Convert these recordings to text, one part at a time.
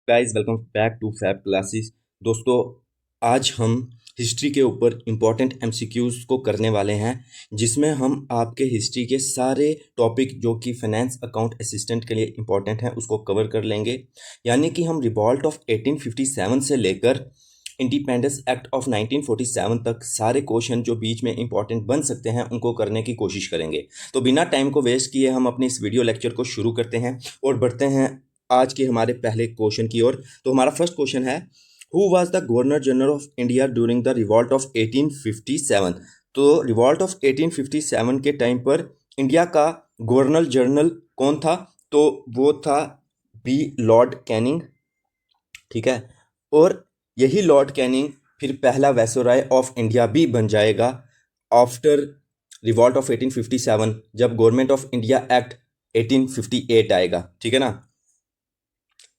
Guys welcome back to Fab classes. दोस्तों, आज हम हिस्ट्री के ऊपर इम्पॉर्टेंट एमसीक्यूज़ को करने वाले हैं, जिसमें हम आपके हिस्ट्री के सारे टॉपिक जो कि फाइनेंस अकाउंट असिस्टेंट के लिए इम्पॉर्टेंट हैं उसको कवर कर लेंगे। यानी कि हम रिवॉल्ट ऑफ 1857 से लेकर इंडिपेंडेंस एक्ट ऑफ 1947 तक सारे क्वेश्चन जो बीच में इंपॉर्टेंट बन सकते हैं उनको करने की कोशिश करेंगे। तो बिना टाइम को वेस्ट किए हम अपने इस वीडियो लेक्चर को शुरू करते हैं और बढ़ते हैं आज के हमारे पहले क्वेश्चन की ओर। तो हमारा फर्स्ट क्वेश्चन है, who was the governor general of India during the revolt of 1857। तो रिवॉल्ट ऑफ 1857 के टाइम पर इंडिया का गवर्नर जनरल कौन था? तो वो था बी लॉर्ड कैनिंग। ठीक है, और यही लॉर्ड कैनिंग फिर पहला वायसराय ऑफ इंडिया भी बन जाएगा आफ्टर रिवॉल्ट ऑफ 1857, जब गवर्नमेंट ऑफ इंडिया एक्ट 1858 आएगा। ठीक है ना।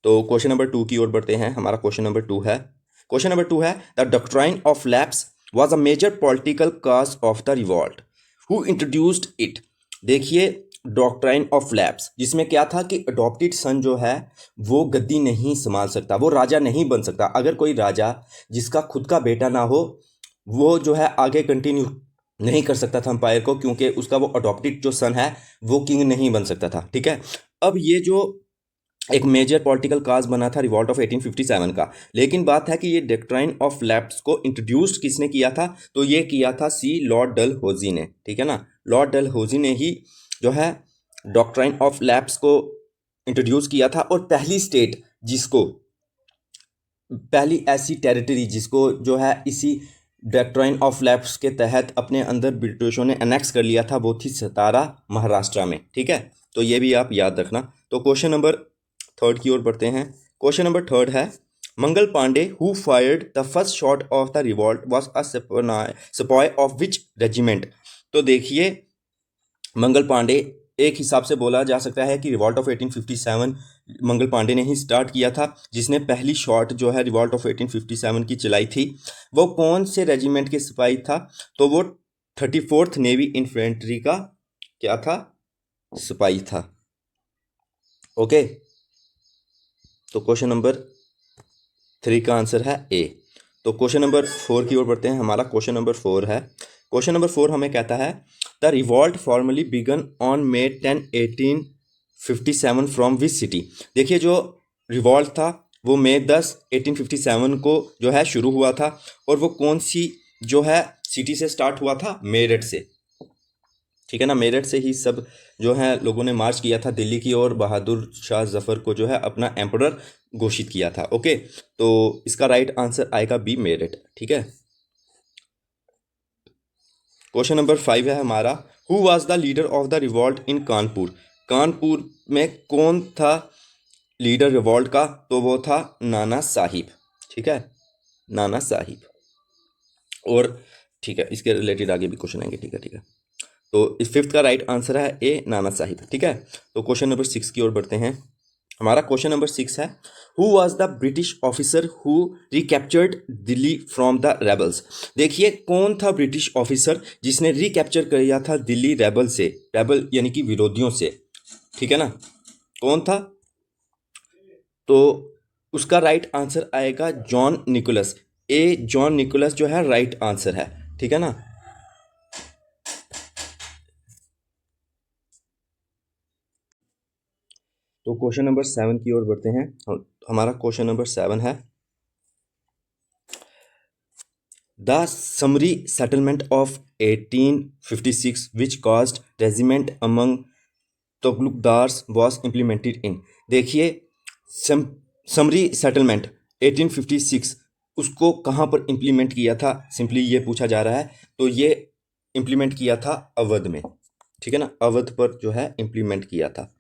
तो क्वेश्चन नंबर 2 की ओर बढ़ते हैं। हमारा क्वेश्चन नंबर 2 है the doctrine of lapse was a major political cause of the revolt, who introduced it. देखिए, डॉक्ट्राइन ऑफ लैप्स जिसमें क्या था कि अडॉप्टेड सन जो है वो गद्दी नहीं संभाल सकता, वो राजा नहीं बन सकता। अगर कोई राजा जिसका खुद का बेटा ना हो वो जो है आगे कंटिन्यू नहीं कर सकता था अंपायर को, क्योंकि उसका वो अडॉप्टेड जो सन है वो किंग नहीं बन सकता था। ठीक है, अब ये जो एक मेजर पॉलिटिकल काज बना था रिवॉल्ट ऑफ 1857 का, लेकिन बात है कि ये डॉक्ट्राइन ऑफ लैप्स को इंट्रोड्यूस किसने किया था? तो ये किया था सी लॉर्ड डलहौजी ने। ठीक है ना, लॉर्ड डलहौजी ने ही जो है डॉक्ट्राइन ऑफ लैप्स को इंट्रोड्यूस किया था। और पहली स्टेट जिसको, पहली ऐसी टेरिटरी जिसको जो है इसी डॉक्ट्राइन ऑफ लैप्स के तहत अपने अंदर ब्रिटिशों ने अनेक्स कर लिया था, वो थी सतारा, महाराष्ट्र में। ठीक है, तो ये भी आप याद रखना। तो क्वेश्चन नंबर 3 की ओर बढ़ते हैं। क्वेश्चन नंबर 3 है, Mangal Pandey who fired the first shot of the revolt was a sipahi of which regiment. तो देखिए, मंगल पांडे एक हिसाब से बोला जा सकता है कि रिवॉल्ट ऑफ 1857 मंगल पांडे ने ही स्टार्ट किया था, जिसने पहली शॉट जो है रिवॉल्ट ऑफ 1857 की चलाई थी। वो कौन से रेजिमेंट के सिपाही था? तो वो 34th नेवी इन्फेंट्री का क्या था? सिपाही था। ओके, तो क्वेश्चन नंबर 3 का आंसर है ए। तो क्वेश्चन नंबर 4 की ओर बढ़ते हैं। हमारा क्वेश्चन नंबर 4 है। क्वेश्चन नंबर 4 हमें कहता है the revolt formally began on May 10, 1857 from which city. देखिए, जो रिवॉल्ट था वो May 10, 1857 को जो है शुरू हुआ था, और वो कौन सी जो है सिटी से स्टार्ट हुआ था? मेरठ से। ठीक है ना, मेरठ से ही सब जो है लोगों ने मार्च किया था दिल्ली की ओर, बहादुर शाह जफर को जो है अपना एम्परर घोषित किया था। ओके, तो इसका राइट आंसर आएगा बी, मेरठ। ठीक है, क्वेश्चन नंबर 5 है हमारा, who was the leader of the revolt इन कानपुर। कानपुर में कौन था लीडर रिवॉल्ट का? तो वो था नाना साहिब। ठीक है, नाना साहिब। और ठीक है, इसके रिलेटेड आगे भी क्वेश्चन आएंगे। ठीक है, तो इस 5th का राइट आंसर है ए, नाना साहिब। ठीक है, तो क्वेश्चन नंबर 6 की ओर बढ़ते हैं। हमारा क्वेश्चन नंबर 6 है, who was the British officer who recaptured Delhi from the rebels. देखिए, कौन था ब्रिटिश ऑफिसर जिसने रिकैप्चर किया था दिल्ली रेबल से? रेबल यानी कि विरोधियों से। ठीक है ना, कौन था? तो उसका राइट आंसर आएगा जॉन निकोलस। ए, जॉन निकोलस जो है राइट आंसर है। ठीक है ना। तो क्वेश्चन नंबर 7 की ओर बढ़ते हैं। हमारा क्वेश्चन नंबर 7 है, the summary settlement of 1856 which caused regiment among taluqdars was implemented in. देखिए, समरी सेटलमेंट 1856 उसको कहाँ पर इम्प्लीमेंट किया था, सिंपली ये पूछा जा रहा है। तो ये इम्प्लीमेंट किया था अवध में। ठीक है ना, अवध पर जो है इम्प्लीमेंट किया था।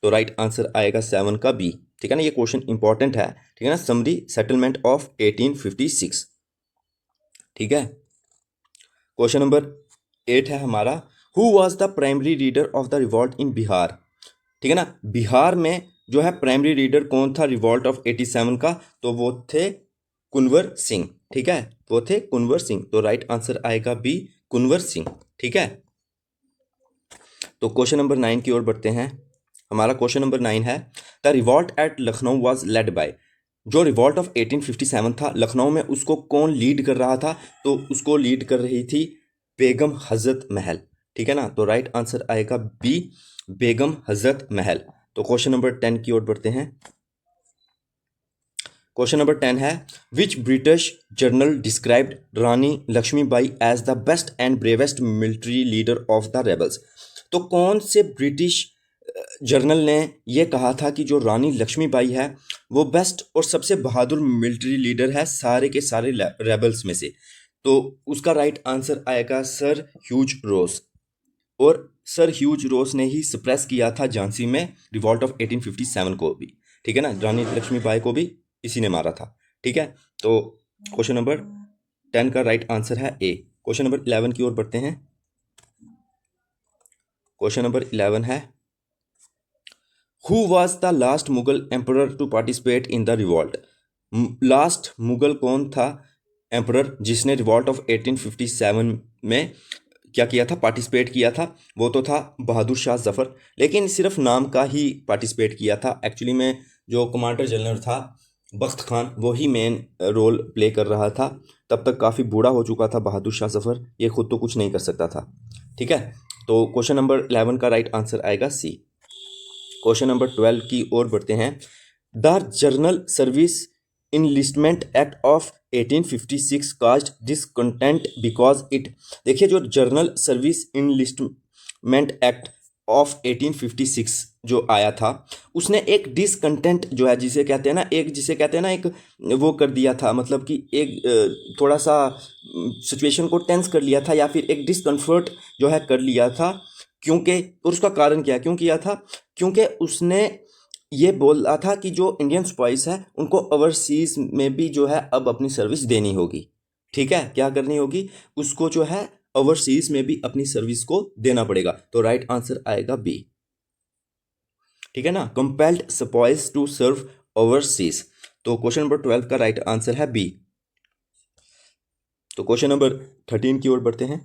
तो राइट आंसर आएगा 7 का बी। ठीक है ना, ये क्वेश्चन इंपॉर्टेंट है। ठीक है ना, समरी सेटलमेंट ऑफ 1856। ठीक है, क्वेश्चन नंबर 8 है हमारा, who was the primary leader of the revolt इन बिहार। ठीक है ना, बिहार में जो है प्राइमरी लीडर कौन था रिवॉल्ट ऑफ 87 का? तो वो थे कुंवर सिंह। ठीक है, वो थे कुंवर सिंह। तो राइट आंसर आएगा बी, कुंवर सिंह। ठीक है, तो क्वेश्चन नंबर 9 की ओर बढ़ते हैं। हमारा क्वेश्चन नंबर 9 है, the revolt at Lucknow was led by. जो रिवॉल्ट ऑफ 1857 था लखनऊ में, उसको कौन लीड कर रहा था? तो उसको लीड कर रही थी बेगम हजरत महल। ठीक है ना, तो राइट आंसर आएगा बी, बेगम हजरत महल। तो क्वेश्चन नंबर 10 की ओर बढ़ते हैं। क्वेश्चन नंबर 10 है, which British general described Rani Lakshmibai as the best and bravest military leader of the rebels? तो कौन से ब्रिटिश जर्नल ने यह कहा था कि जो रानी लक्ष्मीबाई है वो बेस्ट और सबसे बहादुर मिलिट्री लीडर है सारे के सारे रेबल्स में से? तो उसका राइट आंसर आएगा सर ह्यूज रोज। और सर ह्यूज रोज ने ही सप्रेस किया था झांसी में रिवॉल्ट ऑफ 1857 को भी। ठीक है ना, रानी लक्ष्मीबाई को भी इसी ने मारा था। ठीक है, तो क्वेश्चन नंबर 10 का राइट आंसर है ए। क्वेश्चन नंबर 11 की ओर बढ़ते हैं। क्वेश्चन नंबर 11 है, who was the last Mughal emperor to participate in the revolt? Last Mughal कौन था एम्परर जिसने रिवॉल्ट ऑफ 1857 में क्या किया था, पार्टिसिपेट किया था? वो तो था बहादुर शाह जफर, लेकिन सिर्फ नाम का ही पार्टिसिपेट किया था। एक्चुअली में जो कमांडर जनरल था बख्त खान, वो ही मेन रोल प्ले कर रहा था। तब तक काफ़ी बूढ़ा हो चुका था बहादुर शाह जफर, ये खुद तो कुछ नहीं कर सकता था। ठीक है, तो क्वेश्चन नंबर 11 का राइट आंसर आएगा सी। क्वेश्चन नंबर 12 की ओर बढ़ते हैं। The general service enlistment act of 1856 caused discontent because it. देखिए, जो general service enlistment act of 1856 जो आया था, उसने एक डिसकंटेंट जो है, जिसे कहते हैं ना, एक वो कर दिया था, मतलब कि एक थोड़ा सा सिचुएशन को टेंस कर लिया था, या फिर एक डिसकंफर्ट जो है कर लिया था। क्योंकि, और उसका कारण क्या, क्यों किया था? क्योंकि उसने ये बोला था कि जो इंडियन स्पाइस है उनको ओवरसीज में भी जो है अब अपनी सर्विस देनी होगी। ठीक है, क्या करनी होगी? उसको जो है ओवरसीज में भी अपनी सर्विस को देना पड़ेगा। तो राइट आंसर आएगा बी। ठीक है ना, compelled sepoys to serve overseas. तो क्वेश्चन नंबर 12 का राइट आंसर है बी। तो क्वेश्चन नंबर 13 की ओर बढ़ते हैं।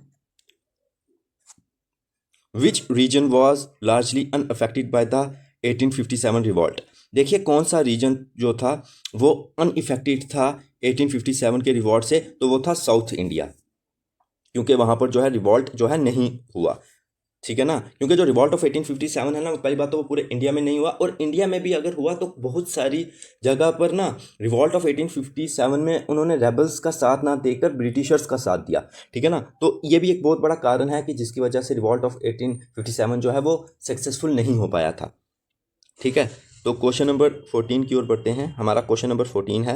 Which region was largely unaffected by the 1857 revolt? देखिए, कौन सा रीजन जो था वो अनइफेक्टेड था 1857 के रिवॉल्ट से? तो वो था साउथ इंडिया, क्योंकि वहाँ पर जो है रिवॉल्ट जो है नहीं हुआ। ठीक है ना, क्योंकि जो रिवॉल्ट ऑफ 1857 है ना, पहली बात तो वो पूरे इंडिया में नहीं हुआ, और इंडिया में भी अगर हुआ तो बहुत सारी जगह पर ना रिवॉल्ट ऑफ 1857 में उन्होंने रेबल्स का साथ ना देकर ब्रिटिशर्स का साथ दिया। ठीक है ना, तो ये भी एक बहुत बड़ा कारण है कि जिसकी वजह से रिवॉल्ट ऑफ 1857 जो है वो सक्सेसफुल नहीं हो पाया था। ठीक है, तो क्वेश्चन नंबर 14 की ओर बढ़ते हैं। हमारा क्वेश्चन नंबर 14 है,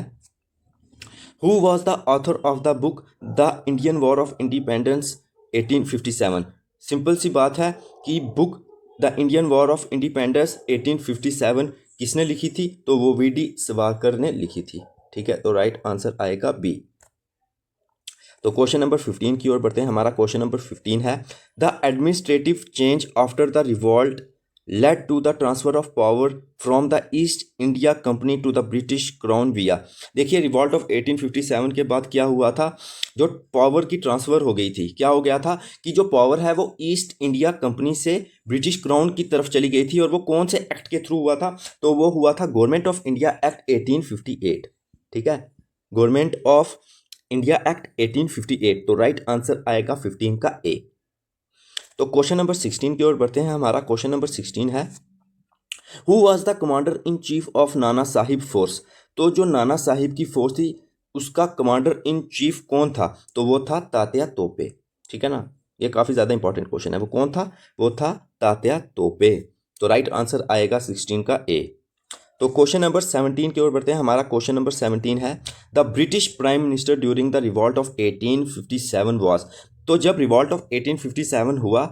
who was the author of the book the Indian war of independence 1857? Simple सी बात है कि book the Indian war of independence 1857 किसने लिखी थी? तो वो वी.डी. सावरकर ने लिखी थी। ठीक है, तो राइट आंसर आएगा बी। तो क्वेश्चन नंबर 15 की ओर बढ़ते हैं। हमारा क्वेश्चन नंबर 15 है, the administrative change after the revolt led to the transfer of power from the East India Company to the British crown via. देखिए, रिवॉल्ट ऑफ 1857 के बाद क्या हुआ था, जो पावर की ट्रांसफ़र हो गई थी, क्या हो गया था कि जो पावर है वो ईस्ट इंडिया कंपनी से ब्रिटिश क्राउन की तरफ चली गई थी। और वो कौन से एक्ट के थ्रू हुआ था? तो वो हुआ था गवर्नमेंट ऑफ इंडिया एक्ट 1858। ठीक है, गवर्नमेंट ऑफ इंडिया एक्ट 1858। तो राइट आंसर आएगा 15 का ए। तो क्वेश्चन नंबर 16 की ओर बढ़ते हैं। हमारा क्वेश्चन नंबर 16 है, who was the commander in chief of Nana Sahib force? तो जो नाना साहिब की फोर्स थी उसका कमांडर इन चीफ कौन था? तो वो था तात्या तोपे। ठीक है ना, ये काफ़ी ज़्यादा इंपॉर्टेंट क्वेश्चन है। वो कौन था? वो था तात्या तोपे। तो राइट आंसर आएगा 16 का ए। तो क्वेश्चन नंबर 17 की ओर बढ़ते हैं। हमारा क्वेश्चन नंबर 17 है, the British prime minister during the revolt of 1857 was. तो जब रिवॉल्ट ऑफ 1857 हुआ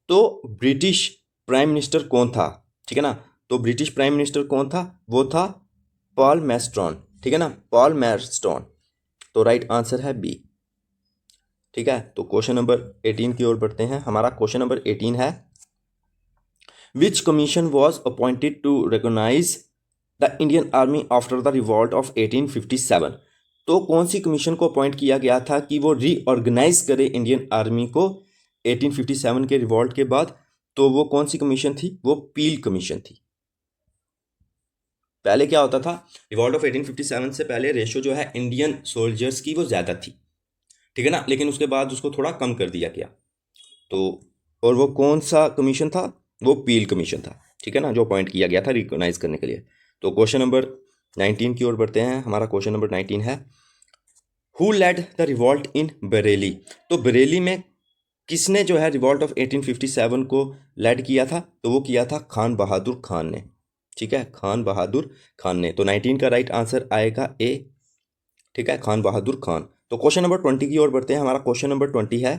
तो ब्रिटिश प्राइम मिनिस्टर कौन था? ठीक है ना, तो ब्रिटिश प्राइम मिनिस्टर कौन था? वो था पॉल मैस्ट्रॉन। ठीक है ना, पॉल मैस्ट्रॉन। तो राइट आंसर है बी। ठीक है, तो क्वेश्चन नंबर 18 की ओर बढ़ते हैं। हमारा क्वेश्चन नंबर 18 है, which commission was appointed to recognise the Indian army after the revolt of 1857? तो कौन सी कमीशन को अपॉइंट किया गया था कि वो रीऑर्गेनाइज करे इंडियन आर्मी को 1857 के रिवॉल्ट के बाद? तो वो कौन सी कमीशन थी? वो पील कमीशन थी। पहले क्या होता था, रिवॉल्ट ऑफ 1857 से पहले रेशो जो है इंडियन सोल्जर्स की वो ज़्यादा थी, ठीक है ना, लेकिन उसके बाद उसको थोड़ा कम कर दिया गया। तो और वो कौन सा कमीशन था, वो पील कमीशन था, ठीक है ना, जो अपॉइंट किया गया था रिकॉग्नाइज करने के लिए। तो क्वेश्चन नंबर 19 की ओर बढ़ते हैं। हमारा क्वेश्चन नंबर 19 है, who led the revolt in Bareilly. तो बरेली में किसने जो है रिवॉल्ट ऑफ 1857 को लेड किया था, तो वो किया था खान बहादुर खान ने, ठीक है, खान बहादुर खान ने। तो 19 का राइट आंसर आएगा ए, ठीक है, खान बहादुर खान। तो क्वेश्चन नंबर 20 की ओर बढ़ते हैं। हमारा क्वेश्चन नंबर 20 है,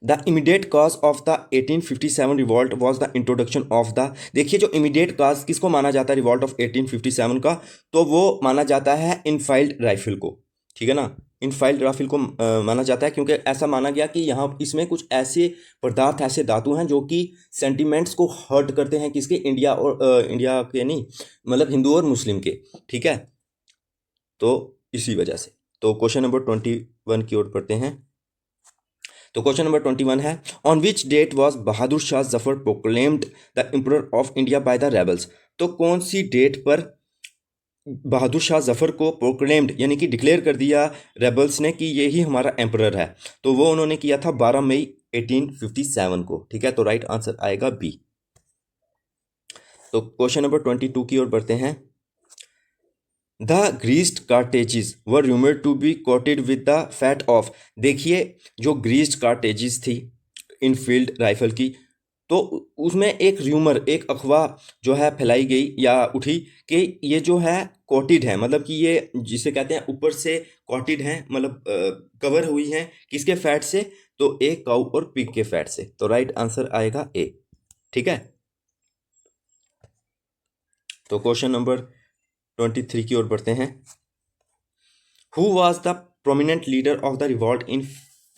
the immediate cause of the 1857 revolt was the introduction of the. देखिए जो इमीडिएट कॉज किसको माना जाता है रिवॉल्ट ऑफ 1857 का, तो वो माना जाता है इनफाइल्ड राइफल को, ठीक है ना, इनफाइल्ड राइफल को माना जाता है, क्योंकि ऐसा माना गया कि यहाँ इसमें कुछ ऐसे पदार्थ, ऐसे धातु हैं जो कि सेंटिमेंट्स को हर्ट करते हैं, किसके, इंडिया और इंडिया के नहीं, मतलब हिंदू और मुस्लिम के, ठीक है, तो इसी वजह से। तो क्वेश्चन नंबर 21 की ओर पढ़ते हैं। तो क्वेश्चन नंबर 21 है, on which date was Bahadur Shah Zafar proclaimed the emperor of India by the rebels. तो कौन सी डेट पर बहादुर शाह जफर को प्रोक्लेम्ड यानी कि डिक्लेयर कर दिया रेबल्स ने कि ये ही हमारा एम्परर है, तो वो उन्होंने किया था 12 मई 1857 को, ठीक है, तो राइट आंसर आएगा बी। तो क्वेश्चन नंबर 22 की ओर बढ़ते हैं। The greased cartridges were rumoured to be coated with the fat of. देखिए जो ग्रीस्ड कार्टेजेस थी इनफील्ड राइफल की, तो उसमें एक र्यूमर, एक अफवाह जो है फैलाई गई या उठी कि ये जो है कोटेड है, मतलब कि ये जिसे कहते हैं ऊपर से कोटेड हैं, मतलब कवर हुई हैं किसके फैट से, तो एक काऊ और पिग के फैट से। तो राइट आंसर आएगा ए, ठीक है। तो क्वेश्चन नंबर 23 की ओर बढ़ते हैं। Who was the prominent leader of the revolt इन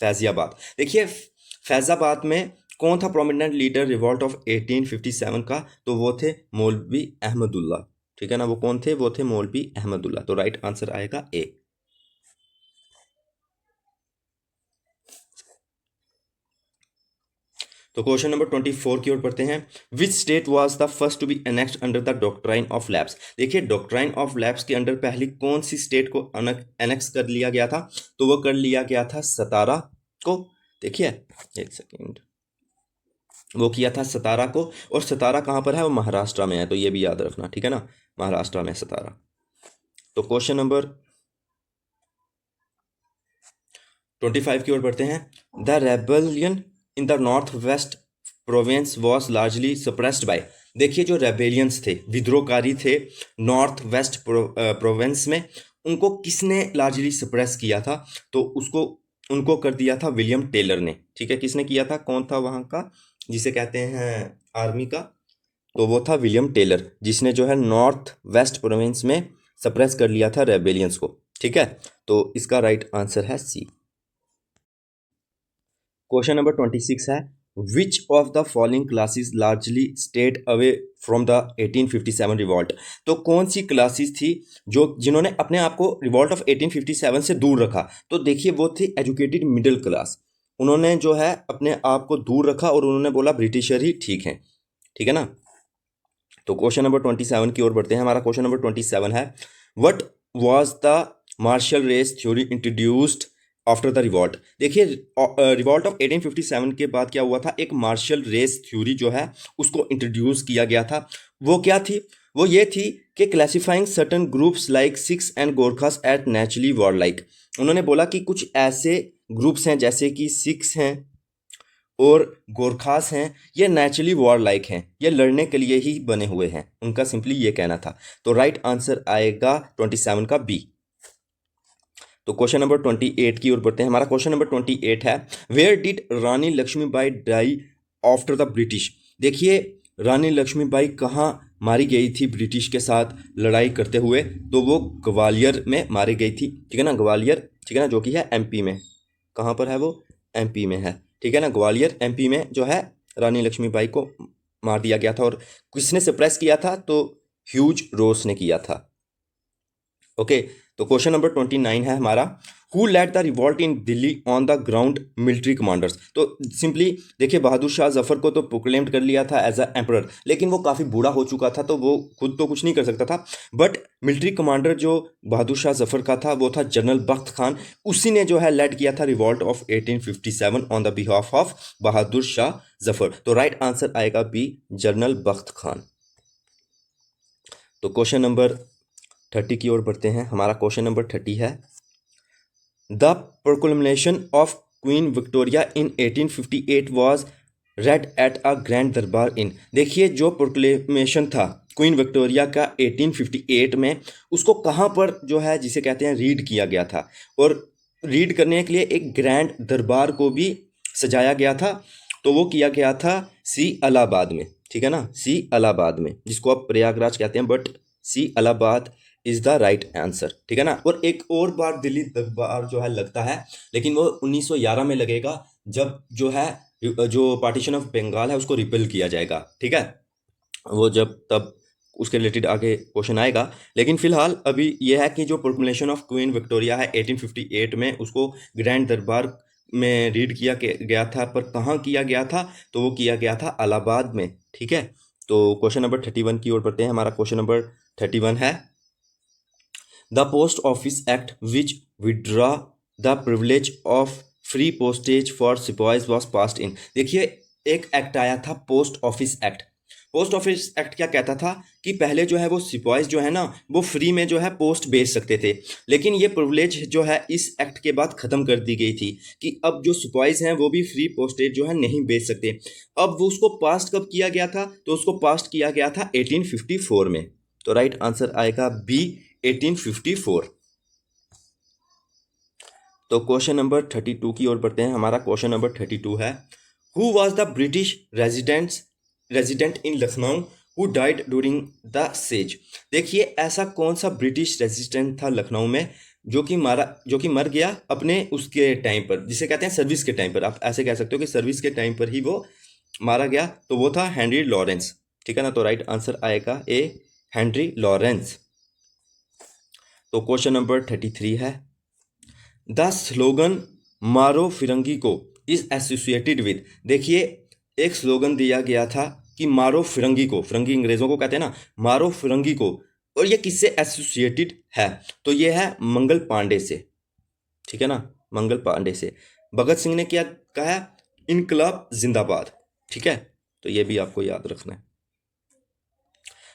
फैजियाबाद। देखिए फैजाबाद में कौन था प्रोमिनेंट लीडर रिवॉल्ट ऑफ 1857 का, तो वो थे मौलवी अहमदुल्ला, ठीक है ना, वो कौन थे, वो थे मौलवी अहमदुल्ला। तो राइट आंसर आएगा ए। तो क्वेश्चन नंबर 24 की ओर पढ़ते हैं। Which state was the first to be annexed under the doctrine of lapse. देखिए डॉक्ट्राइन ऑफ लैप्स के अंडर पहली कौन सी स्टेट को एनेक्स कर लिया गया था, तो वो कर लिया गया था सतारा को। देखिए एक सेकेंड, वो किया था सतारा को, और सतारा कहाँ पर है, वो महाराष्ट्र में है, तो ये भी याद रखना, ठीक है ना, महाराष्ट्र में सतारा। तो क्वेश्चन नंबर 25 की ओर बढ़ते हैं। The rebellion in the north west province was largely suppressed bye. देखिए जो रेबेलियंस थे, विद्रोहकारी थे नॉर्थ वेस्ट प्रोविंस में, उनको किसने लार्जली सप्रेस किया था, तो उसको उनको कर दिया था विलियम टेलर ने, ठीक है, किसने किया था, कौन था वहाँ का जिसे कहते हैं आर्मी का, तो वो था विलियम टेलर, जिसने जो है नॉर्थ वेस्ट प्रोविंस में सप्रेस कर लिया था रेबेलियंस को, ठीक है। तो इसका राइट आंसर है सी। क्वेश्चन नंबर 26 है, which of the following classes largely stayed away from the 1857 revolt. तो कौन सी क्लासेस थी जो जिन्होंने अपने आप को रिवॉल्ट ऑफ 1857 से दूर रखा, तो देखिए वो थी एजुकेटेड मिडिल क्लास, उन्होंने जो है अपने आप को दूर रखा और उन्होंने बोला ब्रिटिशर ही ठीक है, ठीक है ना। तो क्वेश्चन नंबर 27 की ओर बढ़ते हैं। हमारा क्वेश्चन नंबर 27 है, what was the martial race theory introduced after the revolt. देखिए रिवॉल्ट ऑफ 1857 के बाद क्या हुआ था, एक मार्शल रेस थ्योरी जो है उसको इंट्रोड्यूस किया गया था। वो क्या थी, वो ये थी कि classifying certain groups like Sikhs and Gorkhas at naturally war like. उन्होंने बोला कि कुछ ऐसे ग्रुप्स हैं जैसे कि सिख्स हैं और गोरखास हैं, ये नेचुरली वॉर लाइक हैं, ये लड़ने के लिए ही बने हुए हैं, उनका सिंपली ये कहना था। तो राइट आंसर आएगा 27 का बी। तो क्वेश्चन नंबर 28 की ओर बढ़ते हैं। हमारा क्वेश्चन नंबर 28 है, where did Rani Lakshmibai die after the British. देखिए रानी लक्ष्मीबाई कहाँ मारी गई थी ब्रिटिश के साथ लड़ाई करते हुए, तो वो ग्वालियर में मारी गई थी, ठीक है ना, ग्वालियर, ठीक है ना, जो कि है एमपी में, कहाँ पर है वो, एमपी में है, ठीक है ना, ग्वालियर एमपी में जो है रानी लक्ष्मीबाई को मार दिया गया था। और किसने सप्रेस किया था, तो ह्यूज रोज ने किया था। ओके, तो क्वेश्चन नंबर 29 है हमारा, who led the revolt in Delhi on the ground military commanders. तो सिंपली देखिए, बहादुर शाह जफर को तो प्रोक्लेम्ड कर लिया था एज अ एम्परर, लेकिन वो काफ़ी बूढ़ा हो चुका था तो वो खुद तो कुछ नहीं कर सकता था। बट मिलिट्री कमांडर जो बहादुर शाह जफर का था वो था जनरल बख्त खान। उसी ने जो है लेड किया था revolt of 1857 on the behalf of Bahadur Shah Zafar. तो राइट आंसर आएगा बी, जनरल बख्त खान। तो क्वेश्चन नंबर 30 की ओर बढ़ते हैं। हमारा क्वेश्चन नंबर 30 है, the proclamation of queen Victoria in 1858 was red at a grand दरबार इन। देखिए, जो प्रोक्लेमेशन था क्वीन विक्टोरिया का 1858 में, उसको कहाँ पर जो है जिसे कहते हैं रीड किया गया था, और रीड करने के लिए एक ग्रैंड दरबार को भी सजाया गया था। तो वो किया गया था सी इलाहाबाद में, ठीक है ना, सी इलाहाबाद में, जिसको आप प्रयागराज कहते हैं, but see Allahabad is the right answer, ठीक है ना। और एक और बार दिल्ली दरबार जो है लगता है, लेकिन वो 1911 में लगेगा, जब जो है जो पार्टीशन ऑफ बंगाल है उसको रिपेल किया जाएगा, ठीक है। वो जब तब उसके रिलेटेड आगे क्वेश्चन आएगा, लेकिन फिलहाल अभी ये है कि जो प्रोक्लेमेशन ऑफ क्वीन विक्टोरिया है 1858 में, उसको ग्रैंड दरबार में रीड किया गया था, पर कहाँ किया गया था, तो वो किया गया था इलाहाबाद में, ठीक है। तो क्वेश्चन नंबर 31 की ओर बढ़ते हैं। हमारा क्वेश्चन नंबर 31 है, the post office act which withdraw the privilege of free postage for sipahis was passed in. देखिए, एक एक्ट आया था post office act. Post office act क्या कहता था कि पहले जो है वो सिपाहीज जो है ना, वो फ्री में जो है पोस्ट भेज सकते थे, लेकिन ये प्रिविलेज जो है इस एक्ट के बाद ख़त्म कर दी गई थी कि अब जो सिपाहीज हैं वो भी फ्री पोस्टेज जो है नहीं भेज सकते। अब वो उसको पास्ट कब किया गया था, तो उसको पास्ट किया गया था 1854 में। तो राइट आंसर आएगा बी, 1854। तो क्वेश्चन नंबर 32 की ओर बढ़ते हैं। हमारा क्वेश्चन नंबर 32 है, who was the British resident in Lucknow who died during the sage. देखिए, ऐसा कौन सा ब्रिटिश रेजिडेंट था लखनऊ में जो कि मर गया अपने उसके टाइम पर, जिसे कहते हैं सर्विस के टाइम पर। आप ऐसे कह सकते हो कि सर्विस के टाइम पर ही वो मारा गया, तो वो था हेनरी लॉरेंस, ठीक है ना। तो राइट आंसर आएगा ए, हेनरी लॉरेंस। तो क्वेश्चन नंबर 33 है, द स्लोगन मारो फिरंगी को इज एसोसिएटेड विद। देखिए, एक स्लोगन दिया गया था कि मारो फिरंगी को, फिरंगी अंग्रेजों को कहते हैं ना, मारो फिरंगी को, और ये किससे एसोसिएटेड है, तो ये है मंगल पांडे से, ठीक है ना, मंगल पांडे से। भगत सिंह ने क्या कहा, इनकलाब जिंदाबाद, ठीक है। तो ये भी आपको याद रखना है।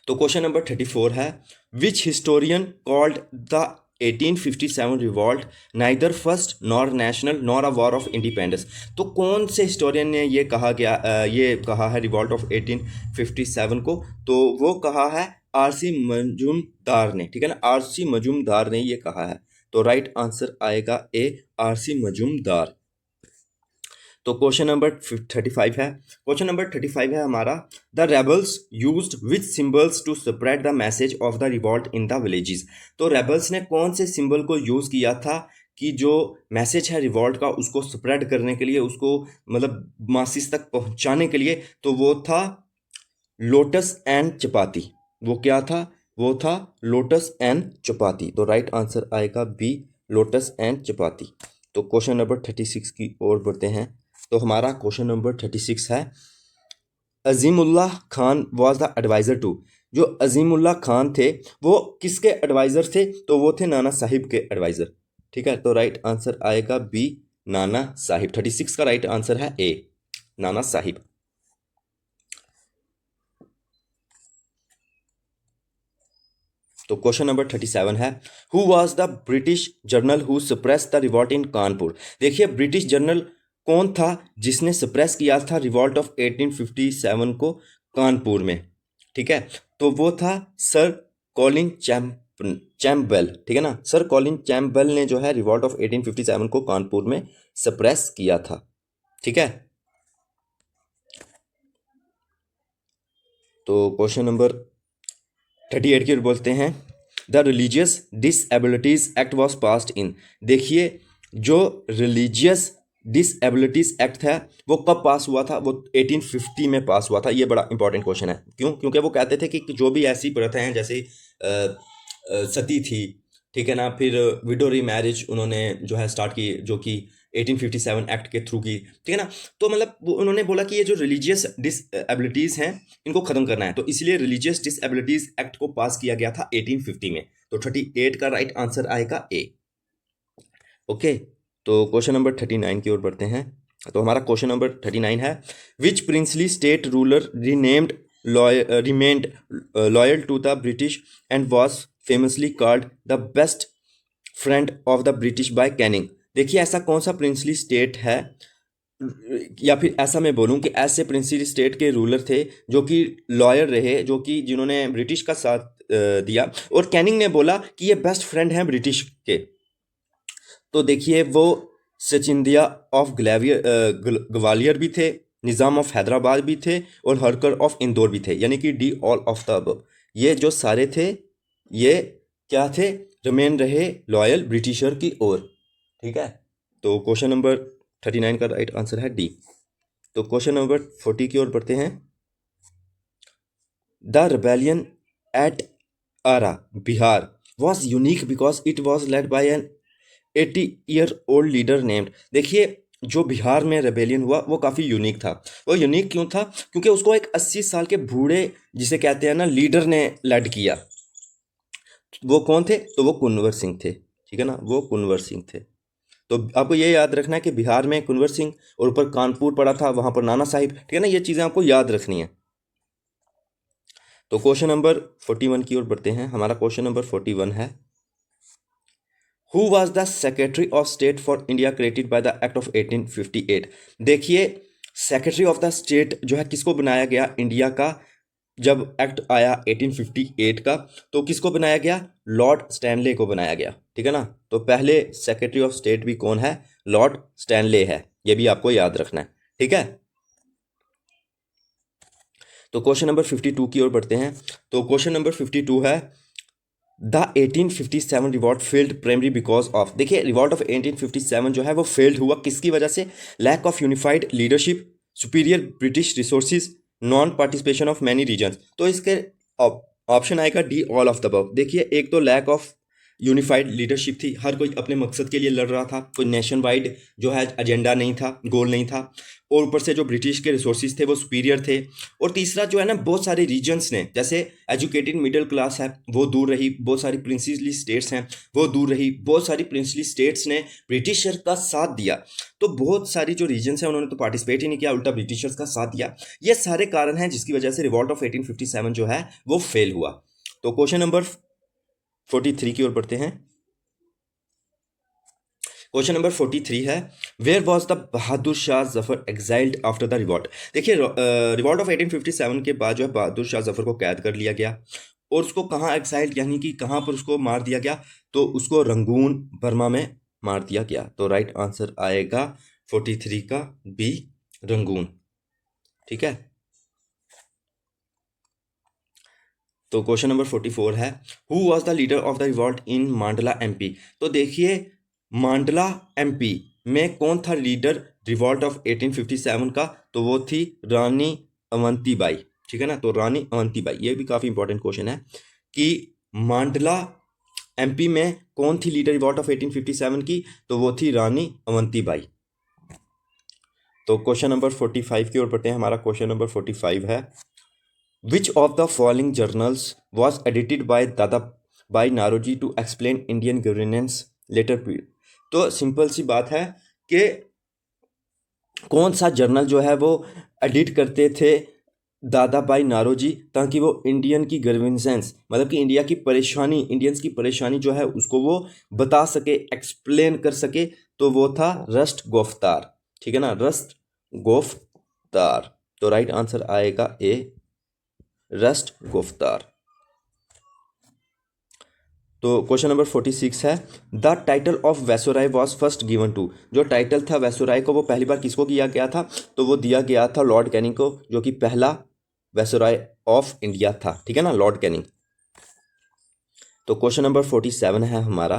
तो क्वेश्चन नंबर 34 है, which historian called the 1857 revolt neither first nor national nor a war of independence. तो कौन से हिस्टोरियन ने ये कहा है रिवॉल्ट ऑफ 1857 को, तो वो कहा है आरसी मजूमदार ने, ठीक है ना, आरसी मजूमदार ने ये कहा है। तो राइट आंसर आएगा ए, आरसी मजूमदार। तो क्वेश्चन नंबर 35 है। क्वेश्चन नंबर 35 है हमारा, the rebels used which symbols to spread the message of the revolt in the villages. तो रेबल्स ने कौन से सिंबल को यूज़ किया था कि जो मैसेज है रिवॉल्ट का उसको स्प्रेड करने के लिए, उसको मतलब मासिस तक पहुंचाने के लिए, तो वो था लोटस एंड चपाती। वो क्या था, वो था लोटस एंड चपाती। तो राइट आंसर आएगा बी, लोटस एंड चपाती। तो क्वेश्चन नंबर 36 की ओर बढ़ते हैं। तो हमारा क्वेश्चन नंबर 36 है, Azimullah Khan was the adviser to. जो अजीमुल्लाह खान थे वो किसके एडवाइज़र थे, तो वो थे नाना साहिब के एडवाइज़र, ठीक है। तो राइट आंसर आएगा बी, नाना साहिब। 36 का राइट आंसर है ए, नाना साहिब। तो क्वेश्चन नंबर 37 है, who was the British journal who suppress the revolt इन कानपुर। देखिए, ब्रिटिश जर्नल कौन था जिसने सप्रेस किया था रिवॉल्ट ऑफ 1857 को कानपुर में, ठीक है। तो वो था सर कॉलिन कैम्पबेल, ठीक है ना, सर कॉलिन कैम्पबेल ने जो है रिवॉल्ट ऑफ 1857 को कानपुर में सप्रेस किया था, ठीक है। तो क्वेश्चन नंबर 38 की ओर बोलते हैं, the religious डिसएबिलिटीज act was passed in. देखिए, जो रिलीजियस डिसएबिलिटीज एक्ट था वो कब पास हुआ था, वो 1850 में पास हुआ था। ये बड़ा इंपॉर्टेंट क्वेश्चन है, क्यों, क्योंकि वो कहते थे कि जो भी ऐसी प्रथाएं हैं, जैसे सती थी, ठीक है ना। फिर विडो रीमैरिज उन्होंने जो है स्टार्ट की, जो कि 1857 एक्ट के थ्रू की, ठीक है ना। तो मतलब उन्होंने बोला कि ये जो रिलीजियस डिसएबिलिटीज़ हैं इनको ख़त्म करना है, तो इसलिए रिलीजियस डिसएबिलिटीज़ एक्ट को पास किया गया था 1850 में। तो 38 का राइट आंसर आएगा ए। ओके, तो क्वेश्चन नंबर 39 की ओर बढ़ते हैं। तो हमारा क्वेश्चन नंबर 39 है, which princely state ruler renamed remained loyal to the British and was famously called the best friend of the British by Canning। देखिए ऐसा कौन सा प्रिंसली स्टेट है, या फिर ऐसा मैं बोलूं कि ऐसे प्रिंसली स्टेट के रूलर थे जो कि लॉयल रहे, जो कि जिन्होंने ब्रिटिश का साथ दिया, और कैनिंग ने बोला कि ये बेस्ट फ्रेंड हैं ब्रिटिश के। तो देखिए वो सचिंदिया ऑफ ग्वालियर भी थे, निज़ाम ऑफ हैदराबाद भी थे, और हरकर ऑफ इंदौर भी थे, यानी कि D all of the above. ये जो सारे थे ये क्या थे, रिमेन रहे लॉयल ब्रिटिशर की ओर, ठीक है। तो क्वेश्चन नंबर 39 का राइट आंसर है डी। तो क्वेश्चन नंबर 40 की ओर बढ़ते हैं। The rebellion at Arrah Bihar was unique because it was led by an 80-year-old leader named. देखिए जो बिहार में रेबेलियन हुआ वो काफ़ी यूनिक था। वो यूनिक क्यों था, क्योंकि उसको एक 80 साल के बूढ़े जिसे कहते हैं ना लीडर ने लेड किया। वो कौन थे, तो वो कुंवर सिंह थे, ठीक है ना, वो कुंवर सिंह थे। तो आपको ये याद रखना है कि बिहार में कुंवर सिंह और ऊपर कानपुर पड़ा था, वहाँ पर नाना साहिब, ठीक है ना, ये चीज़ें आपको याद रखनी है। तो क्वेश्चन नंबर 41 की ओर बढ़ते हैं। हमारा क्वेश्चन नंबर 41 है, Who was the Secretary of State for India created by the Act of 1858। देखिए सेक्रेटरी ऑफ द स्टेट जो है किसको बनाया गया इंडिया का, जब एक्ट आया 1858 का, तो किसको बनाया गया, लॉर्ड स्टैनले को बनाया गया, ठीक है ना। तो पहले सेक्रेटरी ऑफ स्टेट भी कौन है, लॉर्ड स्टैनले है, ये भी आपको याद रखना है, ठीक है। तो क्वेश्चन नंबर 52 की ओर बढ़ते हैं। तो क्वेश्चन नंबर 52 है, the 1857 revolt failed primary because of. देखिए रिवॉल्ट ऑफ 1857 जो है वो फेल्ड हुआ किसकी वजह से, lack of unified leadership, superior British resources, non participation of many regions. तो इसके ऑप्शन आएगा D all of the above. देखिए एक तो लैक ऑफ यूनिफाइड लीडरशिप थी, हर कोई अपने मकसद के लिए लड़ रहा था, कोई नेशन वाइड जो है एजेंडा नहीं था, गोल नहीं था, और ऊपर से जो ब्रिटिश के रिसोर्सेज थे वो सुपीरियर थे। और तीसरा जो है ना, बहुत सारे रीजन्स ने, जैसे एजुकेटेड मिडिल क्लास है वो दूर रही, बहुत सारी प्रिंसली स्टेट्स हैं वो दूर रही, बहुत सारी प्रिंसली स्टेट्स ने ब्रिटिशर का साथ दिया। तो बहुत सारी जो रीजन्स हैं उन्होंने तो पार्टिसिपेट ही नहीं किया, उल्टा ब्रिटिशर्स का साथ दिया। ये सारे कारण हैं जिसकी वजह से रिवॉल्ट ऑफ 1857 जो है वो फेल हुआ। तो क्वेश्चन नंबर 43 की ओर बढ़ते हैं। क्वेश्चन नंबर 43 है, where was the Bahadur Shah Zafar exiled after the revolt. देखिए रिवॉल्ट ऑफ 1857 के बाद जो है बहादुर शाह जफर को कैद कर लिया गया, और उसको कहाँ एग्जाइल्ड यानी कि कहाँ पर उसको मार दिया गया, तो उसको रंगून बर्मा में मार दिया गया। तो राइट आंसर आएगा 43 का बी, रंगून, ठीक है। तो क्वेश्चन नंबर 44 है, who was the leader of the revolt इन मांडला एमपी। तो देखिए मांडला एमपी में कौन था लीडर रिवॉल्ट ऑफ 1857 का, तो वो थी रानी अवंतीबाई, ठीक है ना। तो रानी अवंतीबाई, ये भी काफ़ी इंपॉर्टेंट क्वेश्चन है कि मांडला एमपी में कौन थी लीडर रिवॉल्ट ऑफ 1857 की, तो वो थी रानी अवंतीबाई। तो क्वेश्चन नंबर 45 की ओर बढ़ते हैं। हमारा क्वेश्चन नंबर 45 है, Which of the following journals was edited by Dadabhai Naoroji to explain Indian governance later period। तो सिंपल सी बात है कि कौन सा जर्नल जो है वो एडिट करते थे दादा भाई नारोजी, ताकि वो इंडियन की गवर्नेंस, मतलब कि इंडिया की परेशानी, इंडियंस की परेशानी जो है उसको वो बता सके, एक्सप्लेन कर सके। तो वो था रस्ट गोफ्तार, ठीक है ना, रस्ट गोफ्तार। तो राइट आंसर आएगा ए, रस्ट गुफ्तार। तो क्वेश्चन नंबर 46 है, the title of viceroy was first given to. जो टाइटल था वैसोराय को वो पहली बार किसको किया गया था, तो वो दिया गया था लॉर्ड कैनिंग को, जो कि पहला वैसोराय ऑफ इंडिया था, ठीक है ना, लॉर्ड कैनिंग। तो क्वेश्चन नंबर 47 है हमारा,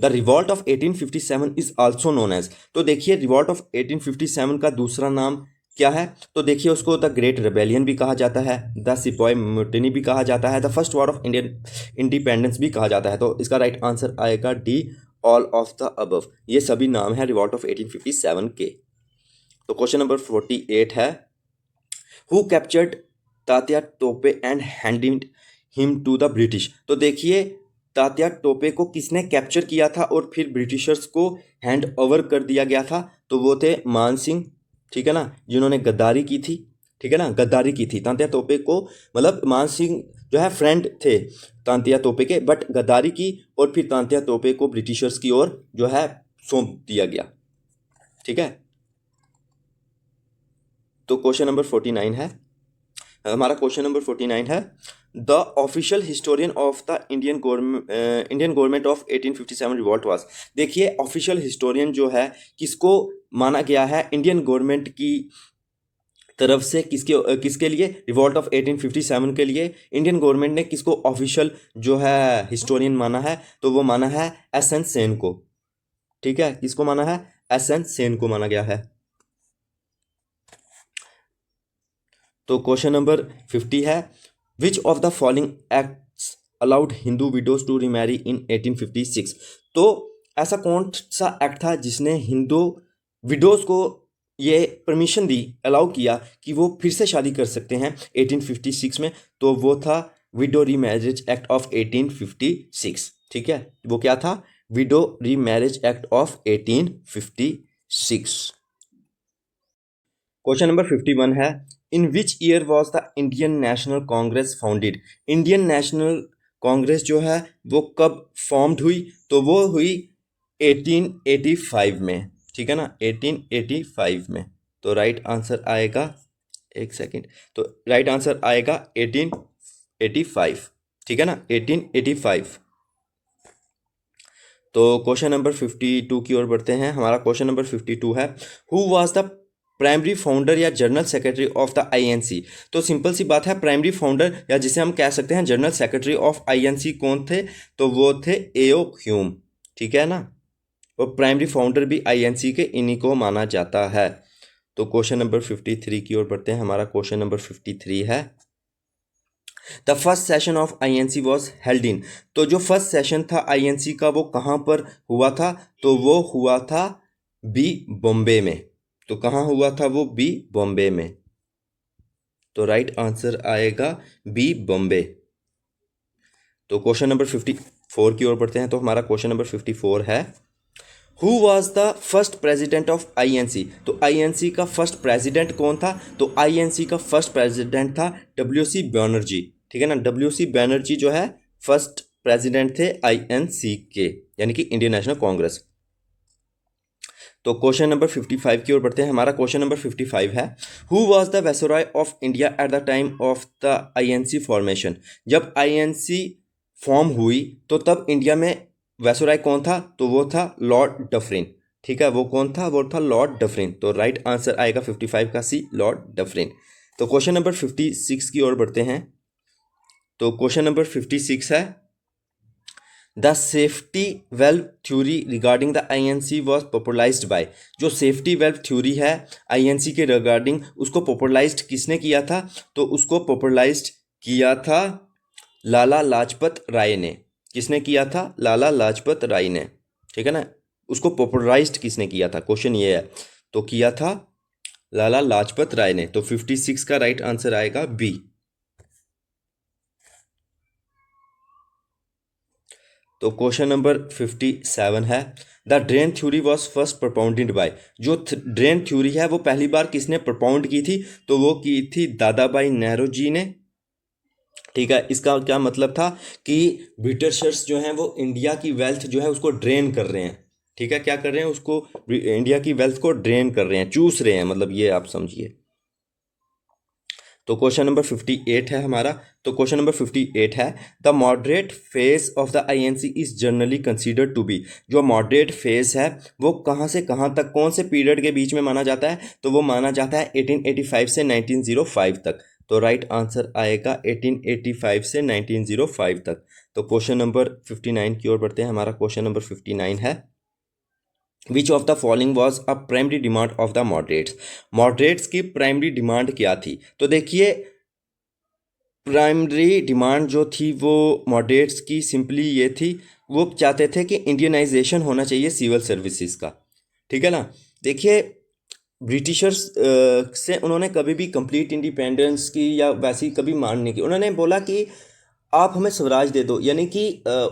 the revolt of 1857 is also known as. तो देखिए रिवॉल्ट ऑफ 1857 का दूसरा नाम क्या है? तो देखिए उसको द ग्रेट रेबेलियन भी कहा जाता है, द सिपॉय म्यूटिनी भी कहा जाता है, the first war of Indian independence भी कहा जाता है। तो इसका राइट आंसर आएगा D, all of the above. ये सभी नाम है रिवॉल्ट ऑफ 1857 के। तो क्वेश्चन नंबर 48 है, who captured Tatya Tope and handed him to the British. तो देखिए तात्या टोपे को किसने कैप्चर किया था और फिर ब्रिटिशर्स को हैंड ओवर कर दिया गया था? तो वो थे मान सिंह, ठीक है ना, जिन्होंने गद्दारी की थी, ठीक है ना, गद्दारी की थी तात्या टोपे को, मतलब मान सिंह जो है फ्रेंड थे तात्या टोपे के, बट गद्दारी की और फिर तात्या टोपे को ब्रिटिशर्स की ओर जो है सौंप दिया गया, ठीक है। तो क्वेश्चन नंबर 49 है हमारा, क्वेश्चन नंबर 49 है, the official historian of the Indian government of 1857 revolt was. देखिए ऑफिशियल हिस्टोरियन जो है किसको माना गया है इंडियन गवर्नमेंट की तरफ से, किसके लिए? रिवॉल्ट ऑफ 1857 के लिए इंडियन गवर्नमेंट ने किसको ऑफिशियल जो है हिस्टोरियन माना है? तो वो माना है एस एन सेन को, ठीक है। किसको माना है? एस एन सेन को माना गया है। तो क्वेश्चन नंबर 50 है, which of the following acts allowed Hindu widows to remarry in 1856। तो ऐसा कौन सा एक्ट था जिसने हिंदू विडोज को ये परमिशन दी, अलाउ किया कि वो फिर से शादी कर सकते हैं 1856 में? तो वो था विडो रीमैरिज एक्ट ऑफ 1856, ठीक है। वो क्या था? Widow remarriage act of 1856। Question number 51 है, in which year was the Indian National Congress founded. Indian National Congress जो है वो कब फॉर्म्ड हुई? तो वो हुई 1885 में, ठीक है ना, 1885 में। तो राइट आंसर आएगा, एक सेकेंड, तो राइट आंसर आएगा 1885, ठीक है ना, 1885। तो क्वेश्चन नंबर 52 की ओर बढ़ते हैं। हमारा क्वेश्चन नंबर 52 है, who was the primary founder या general secretary of the INC. तो सिंपल सी बात है, प्राइमरी फाउंडर या जिसे हम कह सकते हैं जनरल सेक्रेटरी ऑफ आईएनसी कौन थे? तो वो थे एओ ह्यूम, ठीक है ना। और प्राइमरी फाउंडर भी आईएनसी के इन्हीं को माना जाता है। तो क्वेश्चन नंबर 53 की ओर बढ़ते हैं। हमारा क्वेश्चन नंबर 53 है, the first session of INC was held इन। तो जो फर्स्ट सेशन था आईएनसी का वो कहाँ पर हुआ था? तो वो हुआ था बी बॉम्बे में। तो कहाँ हुआ था वो? बी बॉम्बे में। तो राइट आंसर आएगा बी बॉम्बे। तो क्वेश्चन नंबर 54 की ओर बढ़ते हैं। तो हमारा क्वेश्चन नंबर 54 है, who was the first president of INC. तो आईएनसी का फर्स्ट प्रेजिडेंट कौन था? तो आईएनसी का फर्स्ट प्रेजिडेंट था डब्ल्यू सी बैनर्जी, ठीक है ना। डब्ल्यू सी बैनर्जी जो है फर्स्ट प्रेजिडेंट थे आईएनसी के, यानी कि इंडियन नेशनल कांग्रेस। तो क्वेश्चन नंबर 55 की ओर बढ़ते हैं। हमारा क्वेश्चन नंबर 55 है, who was the viceroy of India at the time of the INC formation. जब आईएनसी फॉर्म हुई तो तब इंडिया में वायसरॉय कौन था? तो वो था लॉर्ड डफरिन, ठीक है। वो कौन था? वो था लॉर्ड डफरिन। तो राइट आंसर आएगा 55 का सी, लॉर्ड डफरिन। तो क्वेश्चन नंबर 56 की ओर बढ़ते हैं। तो क्वेश्चन नंबर 56 है, the safety valve theory regarding the INC was popularised by. जो सेफ्टी वेल्व थ्योरी है आईएनसी के रिगार्डिंग, उसको पॉपुलराइज्ड किसने किया था? तो उसको पॉपुलराइज्ड किया था लाला लाजपत राय ने। किसने किया था? लाला लाजपत राय ने, ठीक है ना। उसको पॉपुलराइज्ड किसने किया था? क्वेश्चन ये है। तो किया था लाला लाजपत राय ने। तो 56 का राइट आंसर आएगा बी। तो क्वेश्चन नंबर 57 है, the drain theory was first propounded by. जो ड्रेन थ्योरी है वो पहली बार किसने प्रपोनेंट की थी? तो वो की थी दादा भाई नेहरू जी ने, ठीक है। इसका क्या मतलब था कि ब्रिटिशर्स जो हैं वो इंडिया की वेल्थ जो है उसको ड्रेन कर रहे हैं, ठीक है। क्या कर रहे हैं? उसको इंडिया की वेल्थ को ड्रेन कर रहे हैं, चूस रहे हैं, मतलब ये आप समझिए। तो क्वेश्चन नंबर 58 है हमारा। तो क्वेश्चन नंबर 58 है, the moderate phase of the INC is generally considered to be. जो मॉडरेट फेज है वो कहाँ से कहाँ तक, कौन से पीरियड के बीच में माना जाता है? तो वो माना जाता है 1885 से 1905 तक। तो राइट आंसर आएगा 1885 से 1905 तक। तो क्वेश्चन नंबर 59 की ओर बढ़ते हैं। हमारा क्वेश्चन नंबर 59 है, which of the following was a primary demand of the moderates. Moderates की प्राइमरी डिमांड क्या थी? तो देखिए, प्राइमरी डिमांड जो थी वो मॉडरेट्स की सिंपली ये थी, वो चाहते थे कि इंडियनाइजेशन होना चाहिए सिविल सर्विसेज का। ठीक है ना। देखिए, ब्रिटिशर्स से उन्होंने कभी भी कंप्लीट इंडिपेंडेंस की या वैसी कभी मांग नहीं की। उन्होंने बोला कि आप हमें स्वराज दे दो, यानी कि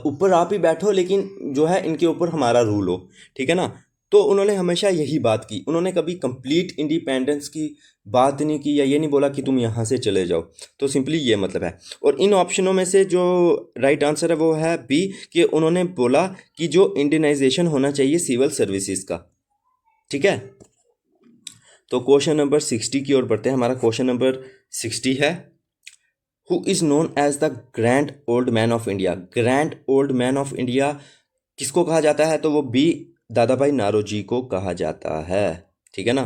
ऊपर आप ही बैठो लेकिन जो है इनके ऊपर हमारा रूल हो। ठीक है ना। तो उन्होंने हमेशा यही बात की, उन्होंने कभी कंप्लीट इंडिपेंडेंस की बात नहीं की या ये नहीं बोला कि तुम यहाँ से चले जाओ। तो सिंपली ये मतलब है। और इन ऑप्शनों में से जो राइट आंसर है वो है बी, कि उन्होंने बोला कि जो इंडियनाइजेशन होना चाहिए सिविल सर्विसेज का। ठीक है। तो क्वेश्चन नंबर 60 की ओर बढ़ते हैं। हमारा क्वेश्चन नंबर 60 है, who is known as the grand old man of India. Grand old man of India किसको कहा जाता है? तो वो बी, दादा भाई नारोजी को कहा जाता है। ठीक है ना।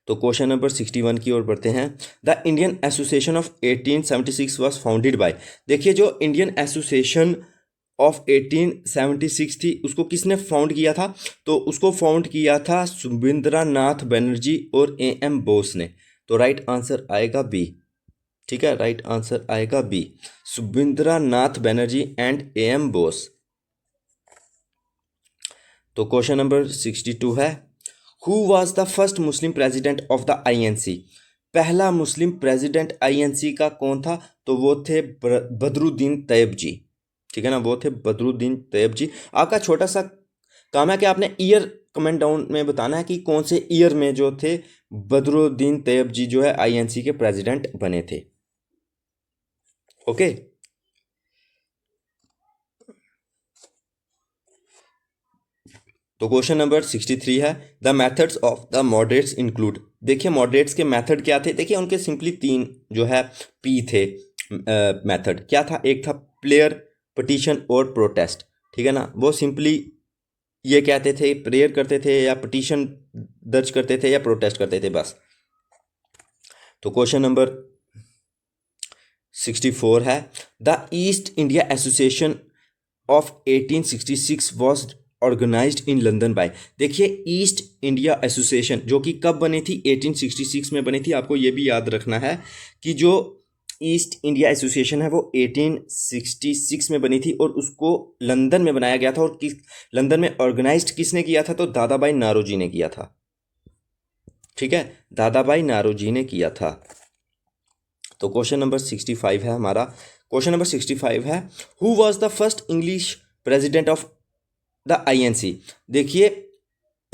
तो क्वेश्चन नंबर 61 की ओर बढ़ते हैं। The Indian association of 1876 was founded by. देखिए, जो इंडियन एसोसिएशन ऑफ 1876 थी उसको किसने फाउंड किया था? तो उसको फाउंड किया था सुबिंद्रा नाथ बनर्जी और AM बोस ने। तो राइट आंसर आएगा बी। ठीक है, राइट आंसर आएगा B, Subindra Nath Banerjee and AM Bose. तो क्वेश्चन नंबर 62 है, who was the first Muslim president of the INC। पहला मुस्लिम प्रेसिडेंट INC का कौन था? तो वो थे बदरुद्दीन तैयब जी। ठीक है ना, वो थे बदरुद्दीन तैयब जी। आपका छोटा सा काम है कि आपने ईयर कमेंट डाउन में बताना है कि कौन से ईयर में जो थे बदरुद्दीन तैयब जी जो है INC के प्रेसिडेंट बने थे। ओके। तो क्वेश्चन नंबर 63 है, the methods of the moderates include. देखिए, मॉडरेट्स के मेथड क्या थे? देखिए, उनके सिंपली तीन जो है पी थे मेथड। क्या था? एक था प्रेयर, पिटीशन और प्रोटेस्ट। ठीक है ना। वो सिंपली ये कहते थे, प्रेयर करते थे या पिटीशन दर्ज करते थे या प्रोटेस्ट करते थे, बस। तो क्वेश्चन नंबर 64 है, the East India Association of 1866 was organised in London by. देखिए, ईस्ट इंडिया एसोसिएशन जो कि कब बनी थी? 1866 में बनी थी। आपको ये भी याद रखना है कि जो ईस्ट इंडिया एसोसिएशन है वो 1866 में बनी थी और उसको लंदन में बनाया गया था। और किस लंदन में ऑर्गेनाइज्ड किसने किया था? तो दादा भाई नारोजी ने किया था। ठीक है, दादा भाई नारोजी ने किया था। तो क्वेश्चन नंबर 65 है हमारा। क्वेश्चन नंबर 65 है, who was the first English president of the INC। देखिए,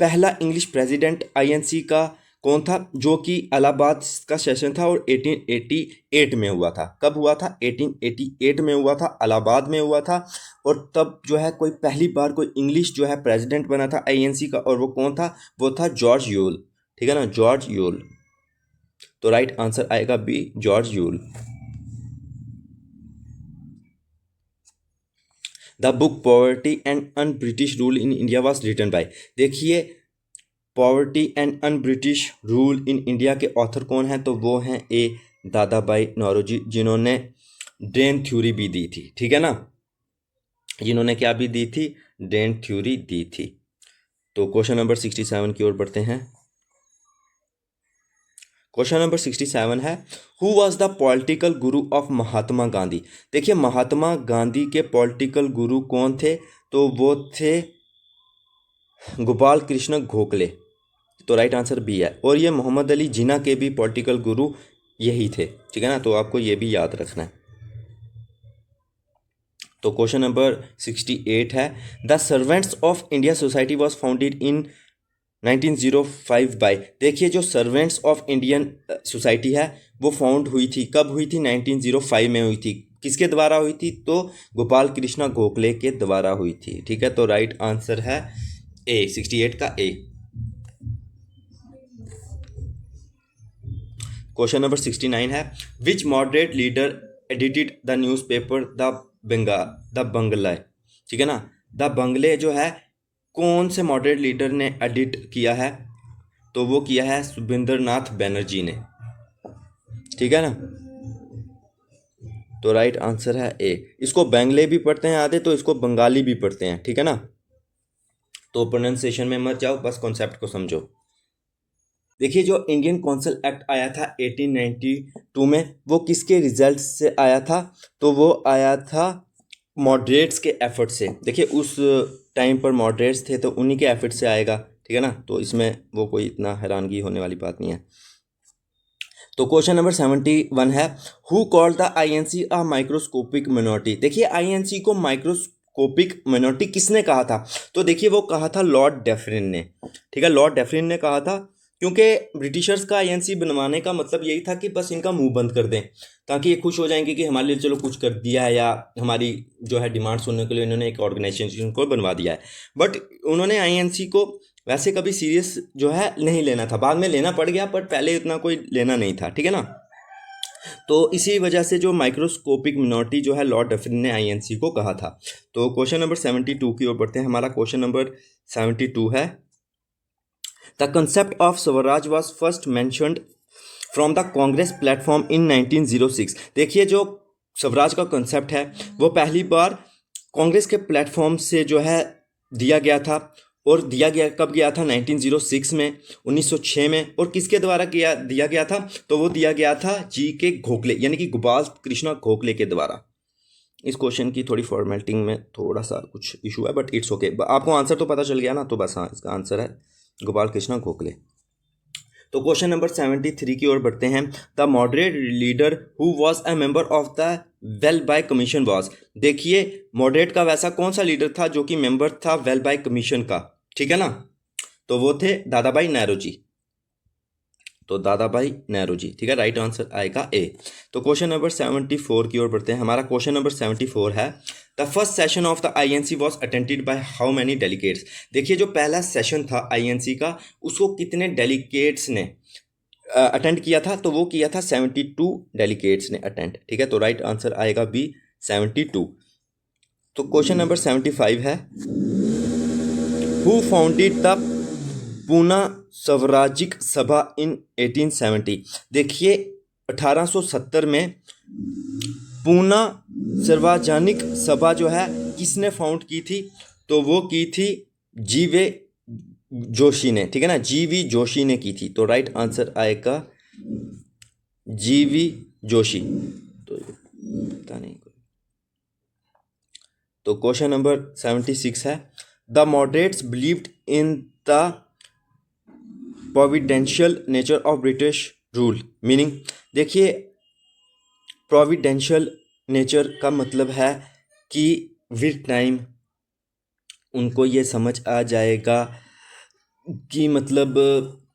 पहला इंग्लिश प्रेसिडेंट INC का कौन था? जो कि इलाहाबाद का सेशन था और 1888 में हुआ था। कब हुआ था? 1888 में हुआ था, इलाहाबाद में हुआ था। और तब जो है कोई पहली बार कोई इंग्लिश जो है प्रेसिडेंट बना था INC का, और वो कौन था? वो था जॉर्ज यूल। ठीक है ना, जॉर्ज यूल। तो राइट आंसर आएगा B, George Yule. The book poverty and un British rule in India was written by. देखिए, poverty and un British rule in India के ऑथर कौन है? तो वो हैं ए, दादा भाई नौरोजी, जिन्होंने ड्रेन थ्योरी भी दी थी। ठीक है ना, जिन्होंने क्या भी दी थी? ड्रेन थ्योरी दी थी। तो क्वेश्चन नंबर 67 की ओर बढ़ते हैं। क्वेश्चन नंबर 67 है, who was the political Guru of Mahatma Gandhi. देखिए, महात्मा गांधी के पॉलिटिकल गुरु कौन थे? तो वो थे गोपाल कृष्ण गोखले। तो राइट आंसर बी है। और ये मोहम्मद अली जिन्ना के भी पॉलिटिकल गुरु यही थे। ठीक है ना, तो आपको ये भी याद रखना है। तो क्वेश्चन नंबर 68 है, the servants of India society was founded in 1905 by. देखिए, जो सर्वेंट्स ऑफ इंडियन सोसाइटी है वो फाउंड हुई थी, कब हुई थी? 1905 में हुई थी। किसके द्वारा हुई थी? तो गोपाल कृष्ण गोखले के द्वारा हुई थी। ठीक है, तो राइट आंसर है ए, 68 का ए। क्वेश्चन नंबर 69 है, which moderate leader edited the newspaper the Bengalee. ठीक है ना, द बंगले जो है कौन से मॉडरेट लीडर ने एडिट किया है? तो वो किया है सुबिंदर नाथ बनर्जी ने। ठीक है ना, तो राइट आंसर है ए। इसको बंगले भी पढ़ते हैं आधे, तो इसको बंगाली भी पढ़ते हैं। ठीक है ना। तो प्रोनाउंसिएशन में मत जाओ, बस कॉन्सेप्ट को समझो। देखिए जो इंडियन कौंसल एक्ट आया था 1892 में, वो किसके रिजल्ट से आया था? तो वो आया था मॉडरेट्स के एफर्ट से। देखिए उस टाइम पर मॉडरेट्स थे तो उन्हीं के एफर्ट से आएगा, ठीक है ना। तो इसमें वो कोई इतना हैरानगी होने वाली बात नहीं है। तो क्वेश्चन नंबर 71 है, who called the INC a microscopic minority. देखिए आईएनसी को माइक्रोस्कोपिक मिनोरिटी किसने कहा था? तो देखिए वो कहा था लॉर्ड डेफरिन ने, ठीक है, लॉर्ड डेफरिन ने कहा था, क्योंकि ब्रिटिशर्स का आईएनसी बनवाने का मतलब यही था कि बस इनका मुंह बंद कर दें, ताकि ये खुश हो जाएंगे कि हमारे लिए चलो कुछ कर दिया है, या हमारी जो है डिमांड सुनने के लिए इन्होंने एक ऑर्गेनाइजेशन को बनवा दिया है। बट उन्होंने आईएनसी को वैसे कभी सीरियस जो है नहीं लेना था, बाद में लेना पड़ गया, पर पहले इतना कोई लेना नहीं था, ठीक है ना। तो इसी वजह से जो माइक्रोस्कोपिक मिनोरिटी जो है लॉर्ड डफरिन ने आईएनसी को कहा था। तो क्वेश्चन नंबर 72 की ओर बढ़ते हैं। हमारा क्वेश्चन नंबर 72 है, the concept of Swaraj was first mentioned from the Congress platform इन 1906। देखिए जो स्वराज का कंसेप्ट है वो पहली बार कांग्रेस के प्लेटफॉर्म से जो है दिया गया था, और दिया गया कब गया था? 1906 में, 1906 में। और किसके द्वारा दिया गया था? तो वो दिया गया था जी के गोखले, यानी कि गोपाल कृष्ण गोखले के द्वारा। इस क्वेश्चन की थोड़ी फॉर्मेटिंग में थोड़ा सा कुछ इशू है, बट इट्स ओके। आपको आंसर तो पता चल गया ना, तो बस हाँ, इसका आंसर है गोपाल कृष्ण गोखले। तो क्वेश्चन नंबर 73 की ओर बढ़ते हैं, the moderate leader who was a member of the Welby commission was. देखिए मॉडरेट का वैसा कौन सा लीडर था जो कि मेंबर था वेलबाय कमीशन का, ठीक है ना। तो वो थे दादाभाई नौरोजी। तो दादाभाई नौरोजी, ठीक है, राइट आंसर आएगा ए। तो क्वेश्चन नंबर 74 की ओर बढ़ते हैं। हमारा क्वेश्चन नंबर 74 है, the first session of the INC was attended by how many delegates. देखिए जो पहला सेशन था आईएनसी का, उसको कितने डेलीगेट्स ने अटेंड किया था? तो वो किया था 72 डेलीगेट्स ने अटेंड, ठीक है। तो राइट आंसर आएगा बी, 72। तो क्वेश्चन नंबर 75 है, हु फाउंडेड द पूना स्वराजिक सभा इन 1870। देखिए 1870 में पूना सार्वजनिक सभा जो है किसने फाउंड की थी? तो वो की थी जीवे जोशी ने, ठीक है ना, जीवी जोशी ने की थी। तो राइट आंसर आएगा जीवी जोशी। तो पता नहीं। तो क्वेश्चन नंबर 76 है, the moderates believed in the providential nature of British rule, meaning. देखिए प्रोविडेंशियल नेचर का मतलब है कि विद टाइम उनको ये समझ आ जाएगा कि मतलब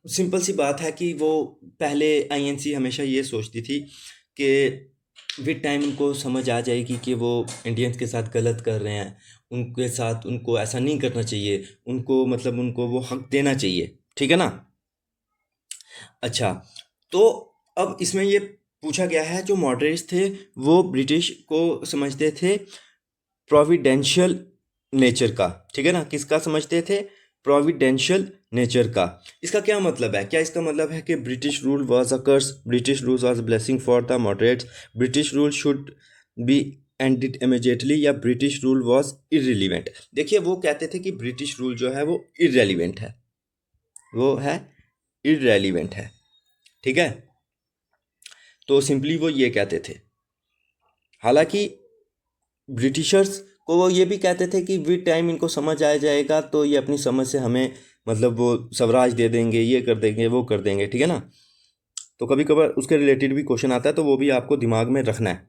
सिंपल सी बात है कि वो पहले आईएनसी हमेशा ये सोचती थी कि विद टाइम उनको समझ आ जाएगी कि वो इंडियंस के साथ गलत कर रहे हैं, उनके साथ उनको ऐसा नहीं करना चाहिए, उनको मतलब उनको वो हक देना चाहिए, ठीक है ना। अच्छा, तो अब इसमें ये पूछा गया है, जो मॉडरेट्स थे वो ब्रिटिश को समझते थे प्रोविडेंशियल नेचर का, ठीक है ना। किसका समझते थे? प्रोविडेंशियल नेचर का। इसका क्या मतलब है? क्या इसका मतलब है कि British rule was a curse, British rule was a blessing for the moderates, British rule should be ended immediately, या ब्रिटिश रूल वाज इररिलेवेंट। देखिए वो कहते थे कि ब्रिटिश रूल जो है वो इररेलीवेंट है, वो है इररेलीवेंट है, ठीक है। तो सिंपली वो ये कहते थे। हालांकि ब्रिटिशर्स को वो ये भी कहते थे कि विद टाइम इनको समझ आ जाएगा तो ये अपनी समझ से हमें मतलब वो स्वराज दे देंगे, ये कर देंगे, वो कर देंगे, ठीक है ना। तो कभी कभार उसके रिलेटेड भी क्वेश्चन आता है, तो वो भी आपको दिमाग में रखना है,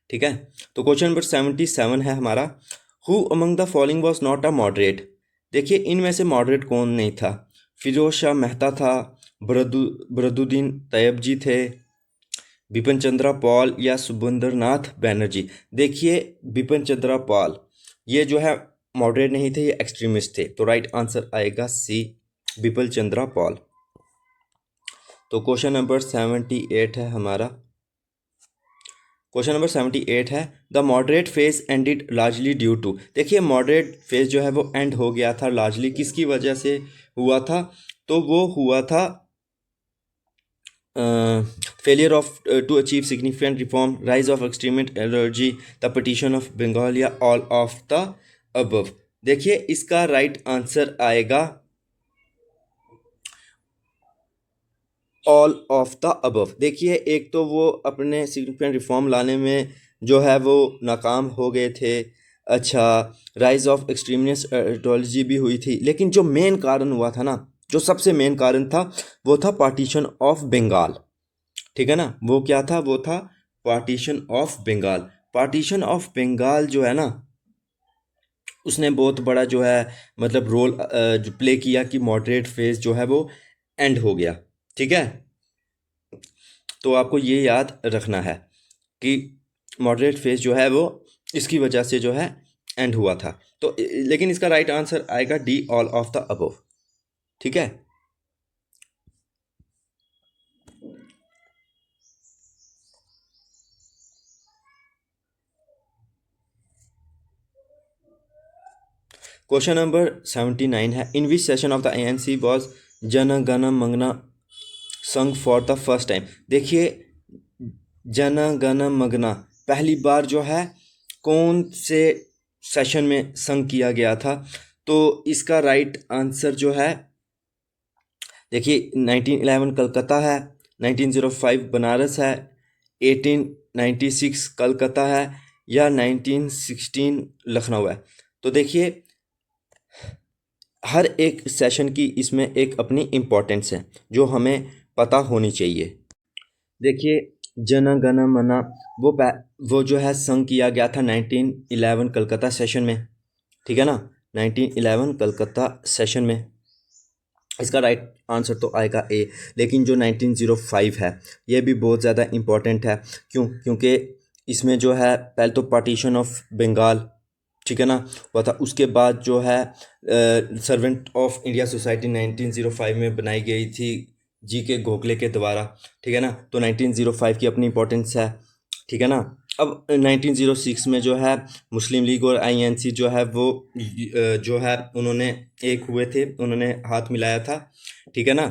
ठीक है। तो क्वेश्चन नंबर 77 है हमारा, who among the following was not a moderate. देखिए इनमें से मॉडरेट कौन नहीं था? फिरोज शाह मेहता था, बरदुद्दीन तैयब थे, बिपिन चंद्रा पॉल, या सुबेंद्र नाथ बैनर्जी। देखिए बिपिन चंद्रा पॉल ये जो है मॉडरेट नहीं थे, ये एक्सट्रीमिस्ट थे। तो राइट आंसर आएगा सी, बिपिन चंद्रा पॉल। तो क्वेश्चन नंबर 78 है हमारा, क्वेश्चन नंबर 78 है, the moderate phase ended largely due to. देखिए मॉडरेट फेज जो है वो एंड हो गया था लार्जली किसकी वजह से हुआ था? तो वो हुआ था failure of to achieve significant reform, rise of extremist allergy, the partition of Bengal, या all of the above। देखिए इसका राइट आंसर आएगा ऑल ऑफ द अबव। देखिए एक तो वो अपने सिग्निफिकेंट रिफॉर्म लाने में जो है वो नाकाम हो गए थे। अच्छा, राइज ऑफ एक्सट्रीमिस्ट आइडियोलॉजी भी हुई थी, लेकिन जो मेन कारण हुआ था ना, जो सबसे मेन कारण था, वो था पार्टीशन ऑफ बंगाल। ठीक है ना, वो क्या था? वो था partition of Bengal. Partition of Bengal जो है ना, उसने बहुत बड़ा जो है मतलब रोल जो प्ले किया कि मॉडरेट फेज जो है वो एंड हो गया। ठीक है, तो आपको ये याद रखना है कि मॉडरेट फेज जो है वो इसकी वजह से जो है एंड हुआ था। तो लेकिन इसका राइट आंसर आएगा D, all of the above. ठीक है, क्वेश्चन नंबर 79 है, in which session of the ANC was Jana Gana मंगना संग फॉर द फर्स्ट टाइम। देखिए जन गण मंगना पहली बार जो है कौन से सेशन में संग किया गया था? तो इसका राइट आंसर जो है, देखिए 1911 कलकत्ता है, 1905 बनारस है, 1896 कलकत्ता है, या 1916 लखनऊ है। तो देखिए हर एक सेशन की इसमें एक अपनी इम्पोर्टेंस है जो हमें पता होनी चाहिए। देखिए जन गण मन वो जो है संग किया गया था 1911 कलकत्ता सेशन में। ठीक है ना, 1911 कलकत्ता सेशन में। इसका राइट आंसर तो आएगा ए। लेकिन जो 1905 है ये भी बहुत ज़्यादा इम्पोर्टेंट है। क्यों? क्योंकि इसमें जो है पहले तो पार्टीशन ऑफ बंगाल, ठीक है ना, हुआ था। उसके बाद जो है सर्वेंट ऑफ इंडिया सोसाइटी 1905 में बनाई गई थी जी के गोखले के द्वारा। ठीक है ना, तो 1905 की अपनी इम्पोर्टेंस है। ठीक है ना, अब 1906 में जो है मुस्लिम लीग और INC जो है वो जो है उन्होंने एक हुए थे, उन्होंने हाथ मिलाया था। ठीक है ना,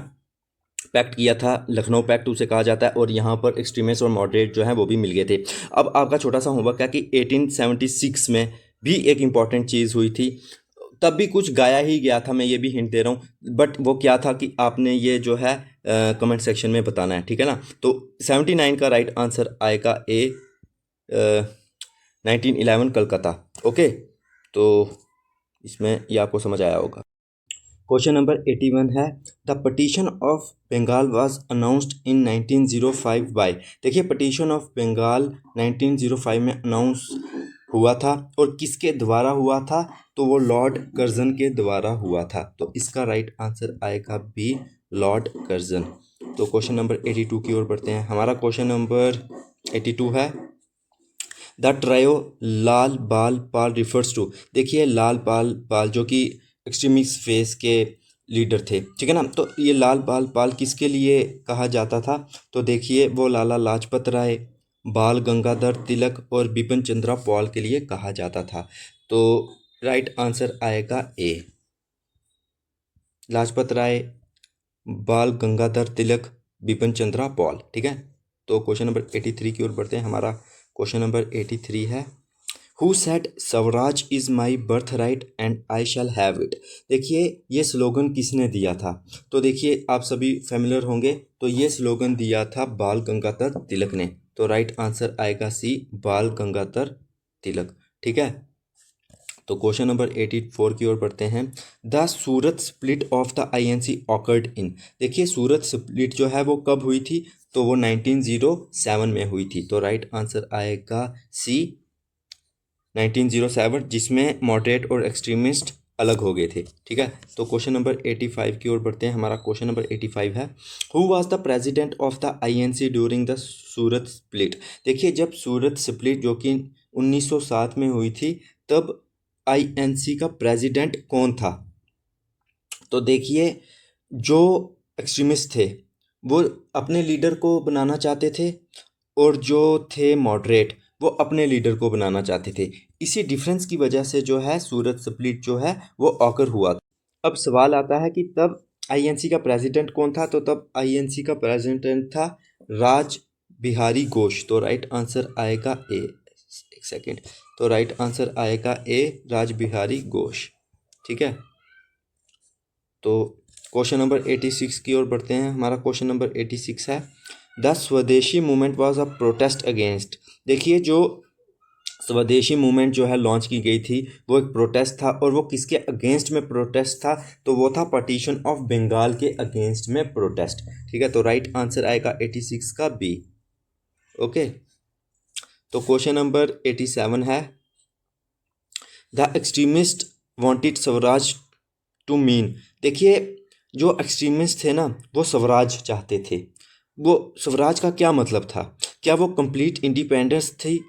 पैक्ट किया था, लखनऊ पैक्ट उसे कहा जाता है, और यहाँ पर एक्सट्रीमिस्ट और मॉडरेट जो है वो भी मिल गए थे। अब आपका छोटा सा होमवर्क है कि 1876 में भी एक इम्पॉर्टेंट चीज़ हुई थी, तब भी कुछ गाया ही गया था, मैं ये भी हिंट दे रहा हूँ, बट वो क्या था कि आपने ये जो है कमेंट सेक्शन में बताना है। ठीक है ना, तो 79 का राइट आंसर आएगा ए, 1911 कलकत्ता। ओके, तो इसमें ये आपको समझ आया होगा। क्वेश्चन नंबर 81 है, the partition of Bengal was announced in 1905 by. देखिए पटिशन ऑफ बंगाल 1905 में अनाउंस हुआ था, और किसके द्वारा हुआ था? तो वो लॉर्ड कर्जन के द्वारा हुआ था। तो इसका राइट आंसर आएगा बी, लॉर्ड कर्जन। तो क्वेश्चन नंबर 82 की ओर बढ़ते हैं। हमारा क्वेश्चन नंबर 82 है, द ट्रायो लाल बाल पाल रिफर्स टू। देखिए लाल बाल पाल जो कि एक्सट्रीमिस्ट फेस के लीडर थे। ठीक है ना, तो ये लाल बाल पाल किसके लिए कहा जाता था? तो देखिए वो लाला लाजपत राय, बाल गंगाधर तिलक और बिपिन चंद्रा पॉल के लिए कहा जाता था। तो राइट आंसर आएगा ए, लाजपत राय, बाल गंगाधर तिलक, बिपिन चंद्रा पॉल। ठीक है, तो क्वेश्चन नंबर 83 की ओर बढ़ते हैं। हमारा क्वेश्चन नंबर 83 है, who said Swaraj is my birth right and I shall have it. देखिए ये स्लोगन किसने दिया था? तो देखिए आप सभी फेमिलियर होंगे, तो ये स्लोगन दिया था बाल गंगाधर तिलक ने। तो राइट आंसर आएगा सी, बाल गंगाधर तिलक। ठीक है, तो क्वेश्चन नंबर 84 की ओर बढ़ते हैं। The Surat split of the INC occurred in. देखिए सूरत स्प्लिट जो है वो कब हुई थी? तो वो 1907 में हुई थी। तो राइट आंसर आएगा सी, 1907, जिसमें मॉडरेट और एक्सट्रीमिस्ट अलग हो गए थे। ठीक है, तो क्वेश्चन नंबर 85 की ओर बढ़ते हैं। हमारा क्वेश्चन नंबर 85 है, who was the president of the INC during the Surat split. देखिए जब सूरत स्प्लिट जो कि 1907 में हुई थी, तब INC का प्रेसिडेंट कौन था? तो देखिए जो एक्सट्रीमिस्ट थे वो अपने लीडर को बनाना चाहते थे, और जो थे मॉडरेट वो अपने लीडर को बनाना चाहते थे। इसी डिफरेंस की वजह से जो है सूरत स्प्लिट जो है वो ऑकर हुआ। अब सवाल आता है कि तब INC का प्रेसिडेंट कौन था? तो तब INC का प्रेसिडेंट था राज बिहारी घोष। तो राइट आंसर आएगा ए, एक सेकेंड, तो राइट आंसर आएगा ए, राज बिहारी घोष। ठीक है। तो क्वेश्चन नंबर 86 की ओर बढ़ते हैं। हमारा क्वेश्चन नंबर 86 है, द स्वदेशी movement was a protest against. देखिए जो स्वदेशी मूवमेंट जो है लॉन्च की गई थी वो एक प्रोटेस्ट था, और वो किसके अगेंस्ट में प्रोटेस्ट था? तो वो था पार्टीशन ऑफ बंगाल के अगेंस्ट में प्रोटेस्ट। ठीक है, तो राइट आंसर आएगा 86 का बी। ओके, तो क्वेश्चन नंबर 87 है, the extremist wanted swaraj to mean. देखिए जो एक्सट्रीमिस्ट थे ना वो स्वराज चाहते थे। वो स्वराज का क्या मतलब था? क्या वो कंप्लीट इंडिपेंडेंस थी,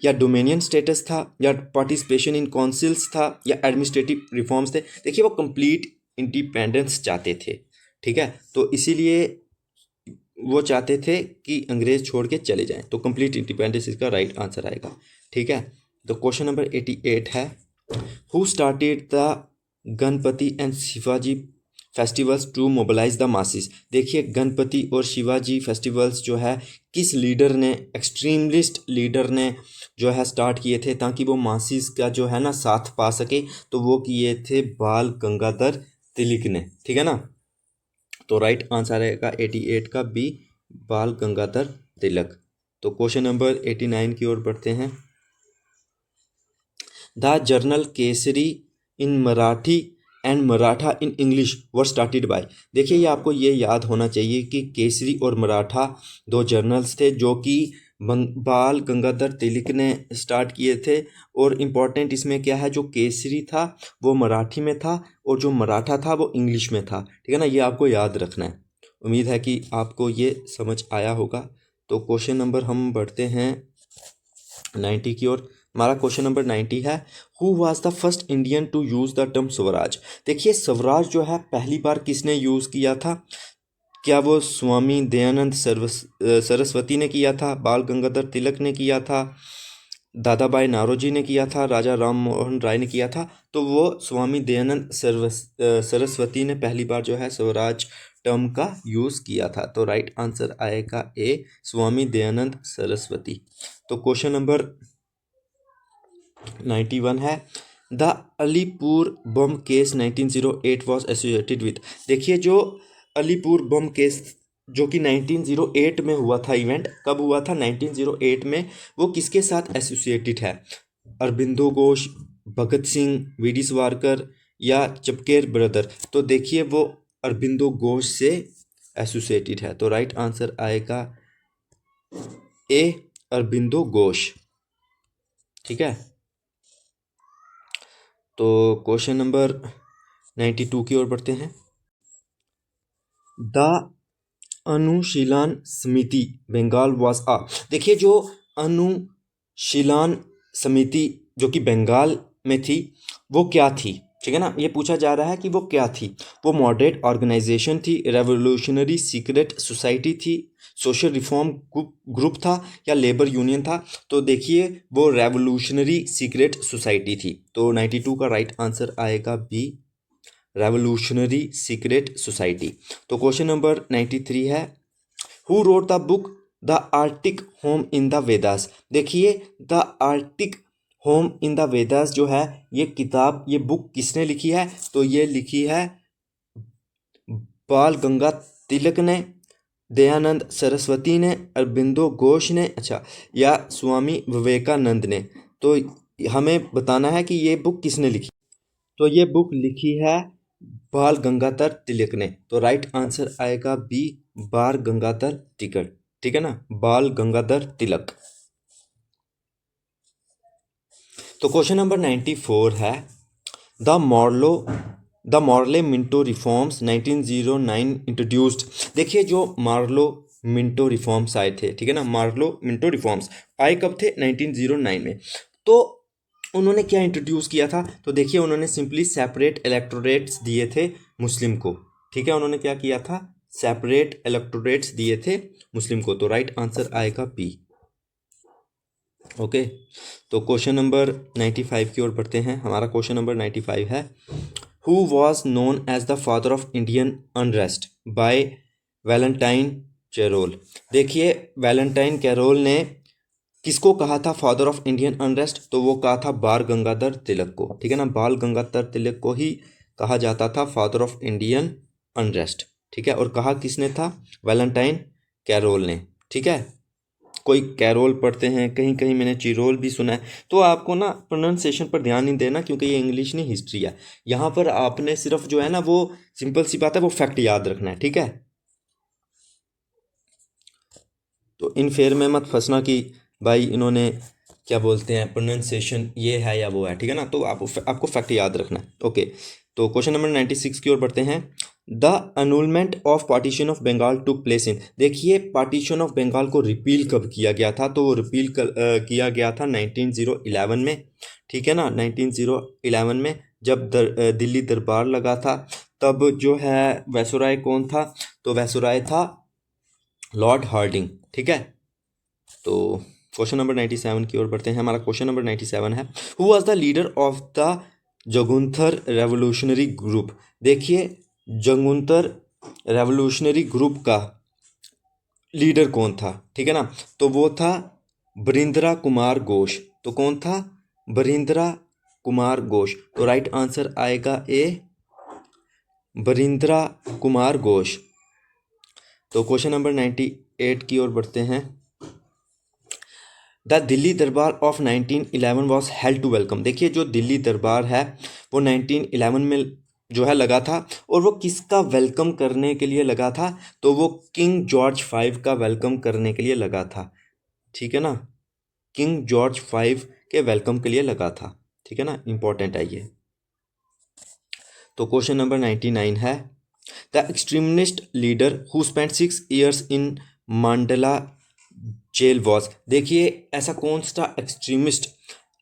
या डोमिनियन स्टेटस था, या पार्टिसिपेशन इन काउंसिल्स था, या एडमिनिस्ट्रेटिव रिफॉर्म्स थे? देखिए वो कंप्लीट इंडिपेंडेंस चाहते थे। ठीक है, तो इसीलिए वो चाहते थे कि अंग्रेज छोड़ के चले जाएं, तो कंप्लीट इंडिपेंडेंस इसका राइट आंसर आएगा। ठीक है, तो क्वेश्चन नंबर 88 है, who started the Ganapati and Shivaji festivals to mobilise the masses. देखिए गणपति और शिवाजी फेस्टिवल्स जो है किस लीडर ने, एक्सट्रीमिस्ट लीडर ने जो है स्टार्ट किए थे ताकि वो मासिस का जो है ना साथ पा सके? तो वो किए थे बाल गंगाधर तिलक ने। ठीक है ना, तो राइट आंसर आएगा 88 का बी, बाल गंगाधर तिलक। तो क्वेश्चन नंबर 89 की ओर बढ़ते हैं, the journal Kesari in Marathi and Maratha in English were started by. देखिए ये आपको ये याद होना चाहिए कि केसरी और मराठा दो जर्नल्स थे जो कि बाल गंगाधर तिलक ने स्टार्ट किए थे। और इम्पॉर्टेंट इसमें क्या है, जो केसरी था वो मराठी में था और जो मराठा था वो इंग्लिश में था। ठीक है ना, ये आपको याद रखना है। उम्मीद है कि आपको ये समझ आया होगा। तो क्वेश्चन नंबर हम बढ़ते हैं 90 की ओर। हमारा क्वेश्चन नंबर 90 है, who was the first Indian to use the term swaraj. देखिए स्वराज जो है पहली बार किसने यूज़ किया था? क्या वो स्वामी दयानंद सरस्वती ने किया था, बाल गंगाधर तिलक ने किया था, दादा भाई नारोजी ने किया था, राजा राम मोहन राय ने किया था? तो वो स्वामी दयानंद सरस्वती ने पहली बार जो है स्वराज टर्म का यूज़ किया था। तो राइट आंसर आएगा ए, स्वामी दयानंद सरस्वती। तो क्वेश्चन नंबर 91 है, the Alipur bomb case 1908 was associated with. देखिए जो अलीपुर बम केस जो कि 1908 में हुआ था, इवेंट कब हुआ था? 1908 में। वो किसके साथ एसोसिएटेड है? अरबिंदो घोष, भगत सिंह, वी.डी. सावरकर या चपकेर ब्रदर? तो देखिए वो अरबिंदो घोष से एसोसिएटेड है। तो राइट आंसर आएगा ए, अरबिंदो घोष। ठीक है, तो क्वेश्चन नंबर 92 की ओर बढ़ते हैं, द अनुशीलन समिति बंगाल वाज आ। देखिए जो अनुशीलन समिति जो कि बंगाल में थी वो क्या थी? ठीक है ना, ये पूछा जा रहा है कि वो क्या थी। वो मॉडरेट ऑर्गेनाइजेशन थी, रेवोल्यूशनरी सीक्रेट सोसाइटी थी, सोशल रिफॉर्म ग्रुप था, या लेबर यूनियन था? तो देखिए वो रेवोल्यूशनरी सीक्रेट सोसाइटी थी। तो 92 का राइट आंसर आएगा बी, रेवोल्यूशनरी सीक्रेट सोसाइटी। तो क्वेश्चन नंबर 93 है, who wrote the book the Arctic home in the Vedas. देखिए the Arctic home in the Vedas जो है ये किताब, ये बुक किसने लिखी है? तो ये लिखी है बाल गंगा तिलक ने, दयानंद सरस्वती ने, अरबिंदो घोष ने, अच्छा, या स्वामी विवेकानंद ने? तो हमें बताना है कि ये बुक किसने लिखी। तो ये बुक लिखी है बाल गंगाधर तिलक ने। तो राइट आंसर आएगा बी, बाल गंगाधर तिलक। ठीक है ना, बाल गंगाधर तिलक। तो क्वेश्चन नंबर 94 है, the Morley Minto reforms 1909 introduced. देखिए जो मार्लो मिंटो रिफॉर्म्स आए थे, ठीक है ना, मार्लो मिंटो रिफॉर्म्स आए कब थे? 1909 में। तो उन्होंने क्या इंट्रोड्यूस किया था? तो देखिए उन्होंने सिंपली सेपरेट इलेक्टोरेट्स दिए थे मुस्लिम को। ठीक है, उन्होंने क्या किया था? सेपरेट इलेक्टोरेट्स दिए थे मुस्लिम को। तो राइट आंसर आएगा बी। ओके, तो क्वेश्चन नंबर 95 की ओर बढ़ते हैं। हमारा क्वेश्चन नंबर 95 है, who was known as the father of Indian unrest by Valentine Chirol. देखिए वैलेंटाइन कैरोल ने किसको कहा था फादर ऑफ इंडियन अनरेस्ट? तो वो कहा था बाल गंगाधर तिलक को, ठीक है ना, बाल गंगाधर तिलक को ही कहा जाता था फादर ऑफ इंडियन अनरेस्ट, ठीक है। और कहा किसने था? वैलेंटाइन कैरोल ने, ठीक है। कोई कैरोल पढ़ते हैं, कहीं कहीं मैंने चिरोल भी सुना है। तो आपको ना प्रोनाउंसिएशन पर ध्यान नहीं देना, क्योंकि ये इंग्लिश नहीं हिस्ट्री है। यहाँ पर आपने सिर्फ जो है ना, वो सिंपल सी बात है, वो फैक्ट याद रखना है, ठीक है। तो इन फेयर में मत फंसना कि भाई इन्होंने क्या बोलते हैं प्रोनाउंसिएशन ये है या वो है, ठीक है ना। तो आपको फैक्ट याद रखना है, ओके। तो क्वेश्चन नंबर 96 की ओर बढ़ते हैं। The annulment of partition of Bengal took place in, देखिए पार्टीशन ऑफ बंगाल को रिपील कब किया गया था? तो वो रिपील किया गया था 1911 में, ठीक है ना। 1911 में जब दिल्ली दरबार लगा था, तब जो है वैसराय कौन था? तो वैसराय था लॉर्ड हार्डिंग, ठीक है। तो क्वेश्चन नंबर 97 की ओर बढ़ते हैं। हमारा क्वेश्चन नंबर 97 है, who was the leader of the Jugantar revolutionary group? देखिए जगुंथर रेवोल्यूशनरी ग्रुप का लीडर कौन था, ठीक है ना। तो वो था बरिंद्रा कुमार घोष। तो कौन था? बरिंद्रा कुमार घोष। तो राइट आंसर आएगा ए, बरिंद्रा कुमार घोष। तो क्वेश्चन नंबर 98 की ओर बढ़ते हैं। The Delhi Durbar of 1911 was held to welcome, देखिए जो दिल्ली दरबार है वो 1911 में जो है लगा था, और वो किसका वेलकम करने के लिए लगा था? तो वो किंग जॉर्ज 5 का वेलकम करने के लिए लगा था, ठीक है ना। किंग जॉर्ज 5 के वेलकम के लिए लगा था, ठीक है ना, इंपॉर्टेंट है ये। तो क्वेश्चन नंबर 99 है, the extremist leader who spent 6 years in मांडला जेल वॉज, देखिए ऐसा कौन सा एक्सट्रीमिस्ट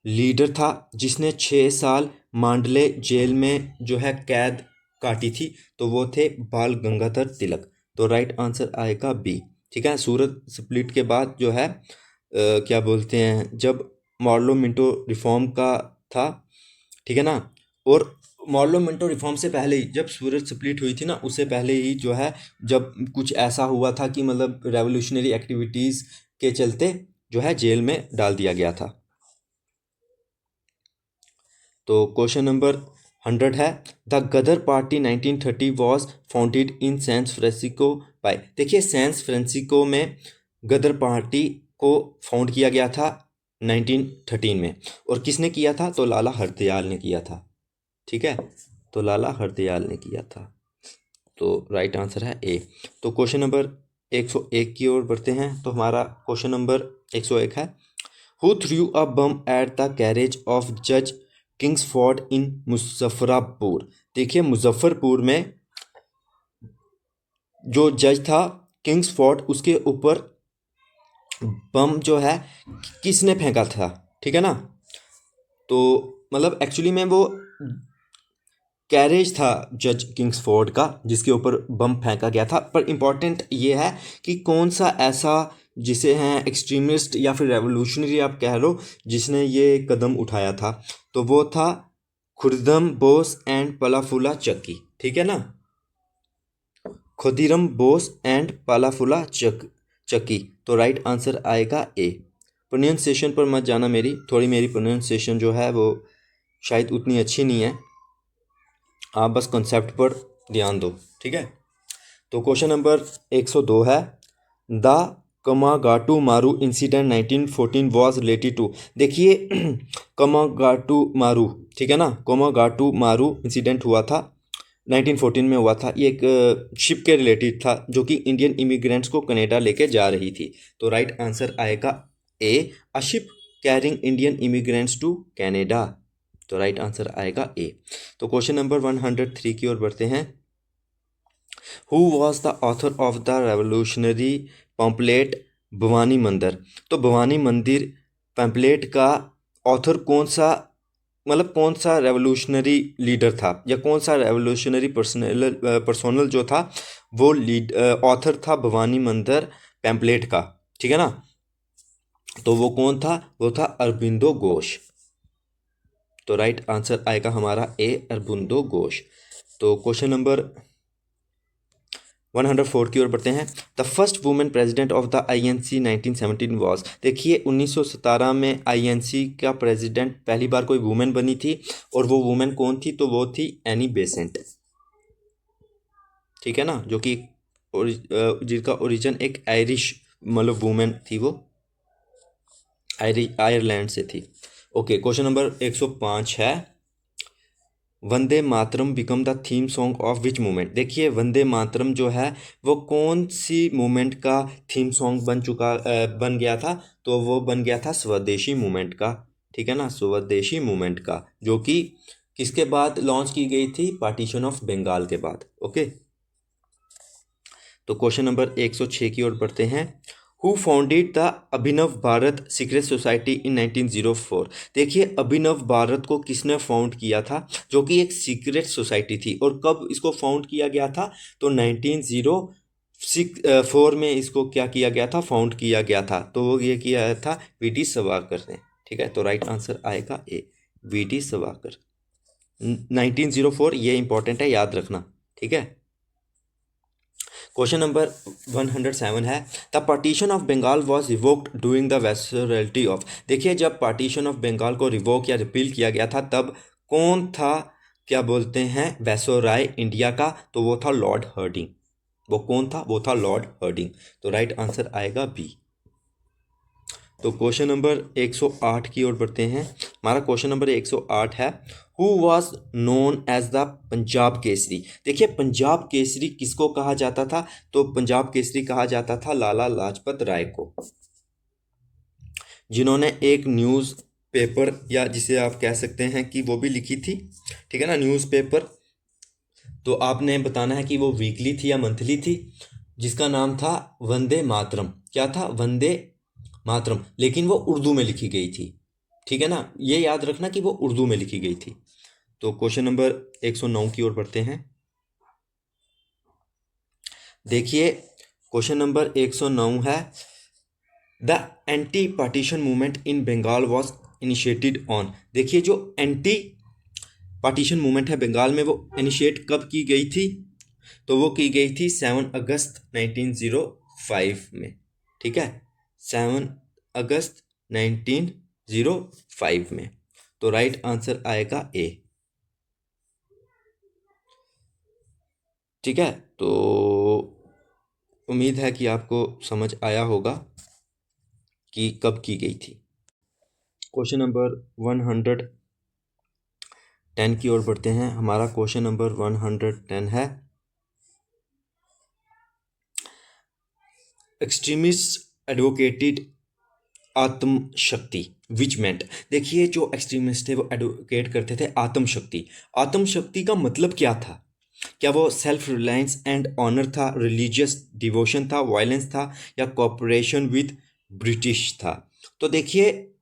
लीडर था जिसने 6 साल मांडले जेल में जो है कैद काटी थी? तो वो थे बाल गंगाधर तिलक। तो राइट आंसर आएगा बी, ठीक है। सूरत स्प्लिट के बाद जो है क्या बोलते हैं, जब मॉर्लो मिंटो रिफॉर्म का था, ठीक है ना। और मॉर्लो मिंटो रिफॉर्म से पहले ही जब सूरत स्प्लिट हुई थी ना, उससे पहले ही जो है जब कुछ ऐसा हुआ था कि मतलब रेवोल्यूशनरी एक्टिविटीज़ के चलते जो है जेल में डाल दिया गया था। तो क्वेश्चन नंबर 100 है, the Ghadar party 1930 was founded in San Francisco by, देखिए सैन फ्रांसिस्को में गदर पार्टी को फाउंड किया गया था 1913 में, और किसने किया था? तो लाला हरदयाल ने किया था, ठीक है। तो लाला हरदयाल ने किया था। तो राइट आंसर है ए। तो क्वेश्चन नंबर 101 की ओर बढ़ते हैं। तो हमारा क्वेश्चन नंबर 101 है, who through a bomb at the garage of जज किंग्सफोर्ड इन मुजफ्फरापुर, देखिए मुजफ्फरपुर में जो जज था किंग्सफोर्ड, उसके ऊपर बम जो है किसने फेंका था, ठीक है ना। तो मतलब एक्चुअली में वो कैरेज था जज किंग्सफोर्ड का जिसके ऊपर बम फेंका गया था, पर इम्पॉर्टेंट ये है कि कौन सा ऐसा जिसे हैं एक्सट्रीमिस्ट या फिर रेवोल्यूशनरी आप कह लो जिसने ये कदम उठाया था। तो वो था खुर्रम बोस एंड पलाफुला चक्की, ठीक है ना। खुदीराम बोस एंड पलाफुला चक्की। तो राइट आंसर आएगा ए। प्रोनाउंसिएशन पर मत जाना, मेरी प्रोनाउंसिएशन जो है वो शायद उतनी अच्छी नहीं है, आप बस कॉन्सेप्ट पर ध्यान दो, ठीक है। तो क्वेश्चन नंबर 102 है, द कमागाटू मारू इंसिडेंट 1914 वॉज रिलेटेड टू, देखिए कमागाटू मारू, ठीक है ना, कमागाटू मारू इंसिडेंट हुआ था 1914 में हुआ था। ये एक शिप के रिलेटेड था जो कि इंडियन इमिग्रेंट्स को कनाडा लेके जा रही थी। तो राइट आंसर आएगा A, a ship carrying Indian immigrants to Canada. तो राइट आंसर आएगा ए। तो क्वेश्चन नंबर 103 की ओर बढ़ते हैं, who was the author of the revolutionary pamphlet Bhavani मंदिर, तो भवानी मंदिर पैम्पलेट का ऑथर कौन सा, मतलब कौन सा रेवोल्यूशनरी लीडर था या कौन सा रेवोल्यूशनरी पर्सोनल जो था वो ऑथर था भवानी मंदिर पैम्पलेट का, ठीक है ना। तो वो कौन था? वो था अरबिंदो घोष। तो राइट आंसर आएगा हमारा ए, अरबिंदो घोष। तो क्वेश्चन नंबर 104 की ओर बढ़ते हैं। The first women president of the INC 1917 was. देखिए 1917 में INC का प्रेसिडेंट पहली बार कोई वुमेन बनी थी, और वो वुमेन कौन थी? तो वो थी एनी बेसेंट, ठीक है ना, जो कि जिनका ओरिजिन एक आयरिश मतलब वुमेन थी, वो आयरलैंड से थी। ओके, क्वेश्चन नंबर 105 है, Vande Mataram become the theme song of which movement. देखिए वंदे मातरम जो है वो कौन सी मूवमेंट का थीम सॉन्ग बन गया था? तो वो बन गया था स्वदेशी मूवमेंट का, ठीक है ना, स्वदेशी मूवमेंट का, जो कि किसके बाद लॉन्च की गई थी? पार्टीशन ऑफ बंगाल के बाद। ओके, तो क्वेश्चन नंबर 106 की ओर बढ़ते हैं। Who founded the Abhinav Bharat secret society in 1904। देखिए अभिनव भारत को किसने फाउंड किया था, जो कि एक सीक्रेट सोसाइटी थी, और कब इसको फाउंड किया गया था? तो 1904 में इसको क्या किया गया था? फाउंड किया गया था। तो वो ये किया था VD सावरकर ने, ठीक है, तो राइट आंसर आएगा ए, VD सावरकर। 1904 ये इंपॉर्टेंट है, याद रखना, ठीक है। क्वेश्चन नंबर 107 है, the partition of Bengal was revoked during the viceroyalty of. देखिए जब पार्टीशन ऑफ बंगाल को रिवोक या रिपील किया गया था, तब कौन था, क्या बोलते हैं, वायसरॉय इंडिया का? तो वो था लॉर्ड हर्डिंग। वो कौन था? वो था लॉर्ड हर्डिंग। तो राइट आंसर आएगा बी। तो क्वेश्चन नंबर 108 की ओर बढ़ते हैं। हमारा क्वेश्चन नंबर 108 है, who was known as the Punjab Kesari. देखिए पंजाब केसरी किसको कहा जाता था? तो पंजाब केसरी कहा जाता था लाला लाजपत राय को, जिन्होंने एक न्यूज़ पेपर, या जिसे आप कह सकते हैं कि वो भी लिखी थी, ठीक है ना, न्यूज़ पेपर। तो आपने बताना है कि वो वीकली थी या मंथली थी, जिसका नाम था वंदे मातरम। क्या था? वंदे मातरम, लेकिन वो उर्दू में लिखी गई थी, ठीक है ना, ये याद रखना कि वो उर्दू में लिखी गई थी। तो क्वेश्चन नंबर 109 की ओर बढ़ते हैं। देखिए क्वेश्चन नंबर 109 है, the anti partition movement in Bengal was initiated on. देखिए जो एंटी पार्टीशन मूवमेंट है बंगाल में, वो इनिशिएट कब की गई थी? तो वो की गई थी 7 अगस्त 1905 में, ठीक है, 7 अगस्त 1905 में। तो राइट आंसर आएगा ए, ठीक है। तो उम्मीद है कि आपको समझ आया होगा कि कब की गई थी। क्वेश्चन नंबर 110 की ओर बढ़ते हैं। हमारा क्वेश्चन नंबर 110 है, एक्सट्रीमिस्ट एडवोकेटेड आत्मशक्ति विच मेंट। देखिए जो एक्सट्रीमिस्ट थे वो एडवोकेट करते थे आत्मशक्ति। आत्मशक्ति का मतलब क्या था? क्या वो सेल्फ रिलायंस एंड ऑनर था, रिलीजियस डिवोशन था, वायलेंस था, या कोऑपरेशन विद ब्रिटिश था? तो देखिए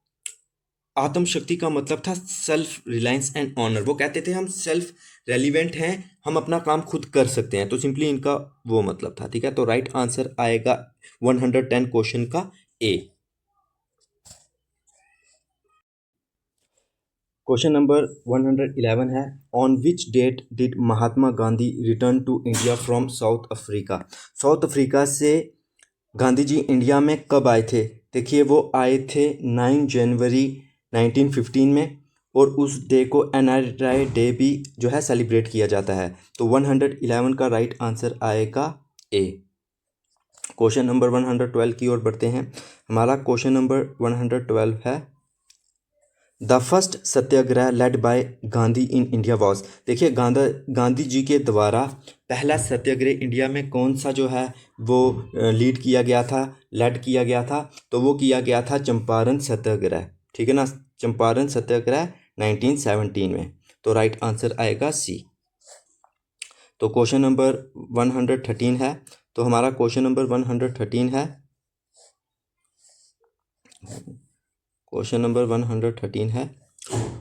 आत्मशक्ति का मतलब था सेल्फ रिलायंस एंड ऑनर। वो कहते थे हम सेल्फ रेलिवेंट हैं, हम अपना काम खुद कर सकते हैं, तो सिंपली इनका वो मतलब था, ठीक है। तो राइट आंसर आएगा 110 क्वेश्चन का ए। क्वेश्चन नंबर 111 है, on which date did Mahatma Gandhi return to India from South Africa. South Africa से गांधी जी इंडिया में कब आए थे? देखिए वो आए थे 9 जनवरी 1915 में, और उस डे को NRI डे भी जो है सेलिब्रेट किया जाता है। तो 111 का राइट आंसर आएगा ए। क्वेश्चन नंबर 112 की ओर बढ़ते हैं। हमारा क्वेश्चन नंबर 112 है, the first Satyagraha led by Gandhi in India was. देखिए गांधी जी के द्वारा पहला सत्याग्रह इंडिया में कौन सा जो है वो लीड किया गया था, लेड किया गया था? तो वो किया गया था चंपारण सत्याग्रह, ठीक है ना, चंपारण सत्याग्रह 1917 में। तो राइट आंसर आएगा सी। तो क्वेश्चन नंबर 113 है। तो हमारा क्वेश्चन नंबर 113 है, क्वेश्चन नंबर 113 है,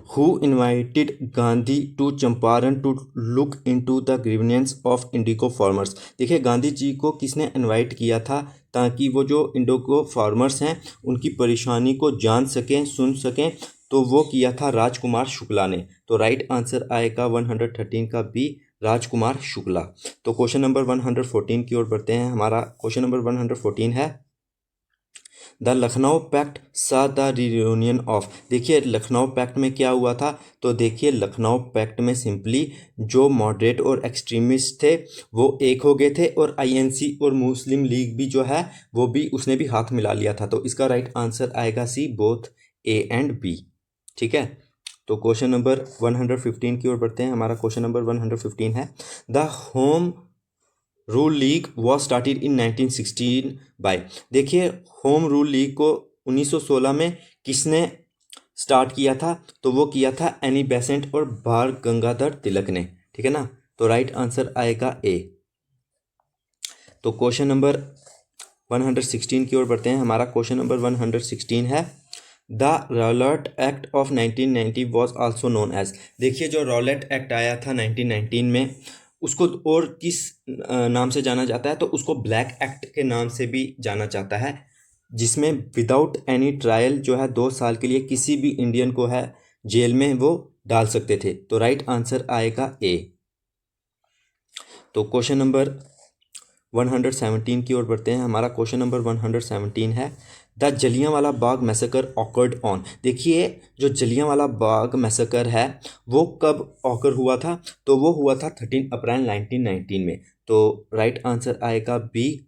who invited Gandhi to Champaran to look into the grievances of indigo farmers. देखिए गांधी जी को किसने इनवाइट किया था ताकि वो जो इंडिगो फार्मर्स हैं उनकी परेशानी को जान सकें, सुन सकें? तो वो किया था राजकुमार शुक्ला ने। तो राइट आंसर आएगा 113 का बी, राजकुमार शुक्ला। तो क्वेश्चन नंबर 114 की ओर बढ़ते हैं। हमारा क्वेश्चन नंबर 114 है द लखनऊ पैक्ट सा द रियूनियन ऑफ। देखिए लखनऊ पैक्ट में क्या हुआ था, तो देखिए लखनऊ पैक्ट में सिंपली जो मॉडरेट और एक्सट्रीमिस्ट थे वो एक हो गए थे, और आईएनसी और मुस्लिम लीग भी जो है वो भी उसने भी हाथ मिला लिया था। तो इसका राइट आंसर आएगा सी, बोथ ए एंड बी। ठीक है, तो क्वेश्चन नंबर 115 की ओर बढ़ते हैं। हमारा क्वेश्चन नंबर 115 है the home rule league was started in 1916 by. देखिए होम रूल लीग को 1916 में किसने स्टार्ट किया था, तो वो किया था एनी बेसेंट और बाल गंगाधर तिलक ने। ठीक है ना, तो राइट आंसर आएगा ए। तो क्वेश्चन नंबर 116 की ओर बढ़ते हैं। हमारा क्वेश्चन नंबर 116 है the Rowlatt act of 1990 was also known as. देखिए जो रॉलेट एक्ट आया था 1919 में, उसको और किस नाम से जाना जाता है, तो उसको ब्लैक एक्ट के नाम से भी जाना जाता है, जिसमें विदाउट एनी ट्रायल जो है 2 साल के लिए किसी भी इंडियन को है जेल में वो डाल सकते थे। तो राइट आंसर आएगा ए। तो क्वेश्चन नंबर 117 की ओर बढ़ते हैं। हमारा क्वेश्चन नंबर 117 है the Jallianwala Bagh massacre awkward on. देखिए जो जलियांवाला बाग मैसेकर है वो कब ऑकर हुआ था, तो वो हुआ था 13 अप्रैल 1919 में। तो राइट आंसर आएगा बी,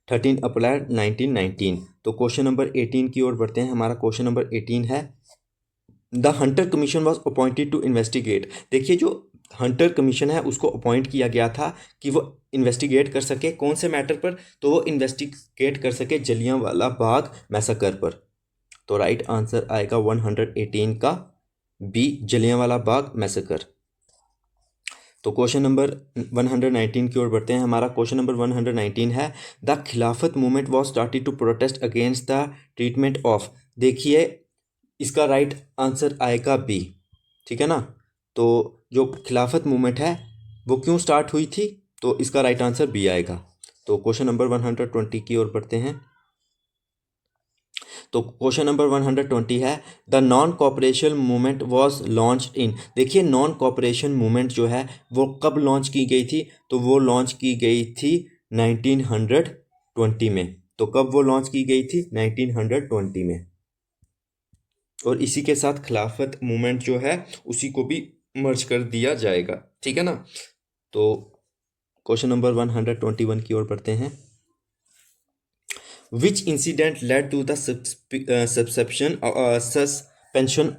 13 अप्रैल 1919। तो क्वेश्चन नंबर 18 की ओर बढ़ते हैं। हमारा क्वेश्चन नंबर 18 है the Hunter commission was appointed to investigate. देखिए जो हंटर कमीशन है उसको अपॉइंट किया गया था कि वो इन्वेस्टिगेट कर सके कौन से मैटर पर, तो वो इन्वेस्टिगेट कर सके जलियांवाला बाग मैसेकर पर। तो राइट आंसर आएगा 118 का बी, जलियांवाला बाग मैसेकर। तो क्वेश्चन नंबर 119 की ओर बढ़ते हैं। हमारा क्वेश्चन नंबर 119 है the Khilafat movement was started to protest against the treatment of. देखिए इसका राइट आंसर आएगा बी। ठीक है ना, तो जो खिलाफत मूवमेंट है वो क्यों स्टार्ट हुई थी, तो इसका राइट आंसर बी आएगा। तो क्वेश्चन नंबर 120 की ओर बढ़ते हैं। तो क्वेश्चन नंबर 120 है the non cooperation movement was launch in. देखिए नॉन कॉपरेशन मूवमेंट जो है वो कब लॉन्च की गई थी, तो वो लॉन्च की गई थी 1920 में। तो कब वो लॉन्च की गई थी, 1920 में। और इसी के साथ खिलाफत मूवमेंट जो है उसी को भी मर्ज कर दिया जाएगा। ठीक है ना, तो क्वेश्चन नंबर 121 की ओर बढ़ते हैं। Which incident led to the suspension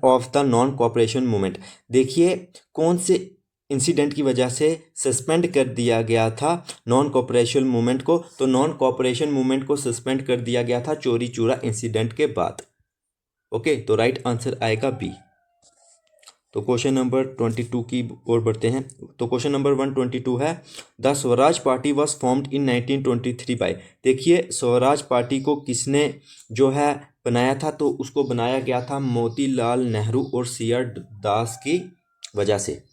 of the non cooperation movement. देखिए कौन से इंसिडेंट की वजह से सस्पेंड कर दिया गया था नॉन कॉपरेशन मूवमेंट को, तो नॉन कॉपरेशन मूवमेंट को सस्पेंड कर दिया गया था चोरी चूरा इंसिडेंट के बाद। ओके, तो राइट आंसर आएगा बी। तो क्वेश्चन नंबर 22 की ओर बढ़ते हैं। तो क्वेश्चन नंबर 122 है the Swaraj party was formed in 1923 by. देखिए स्वराज पार्टी को किसने जो है बनाया था, तो उसको बनाया गया था मोतीलाल नेहरू और सी आर दास की वजह से।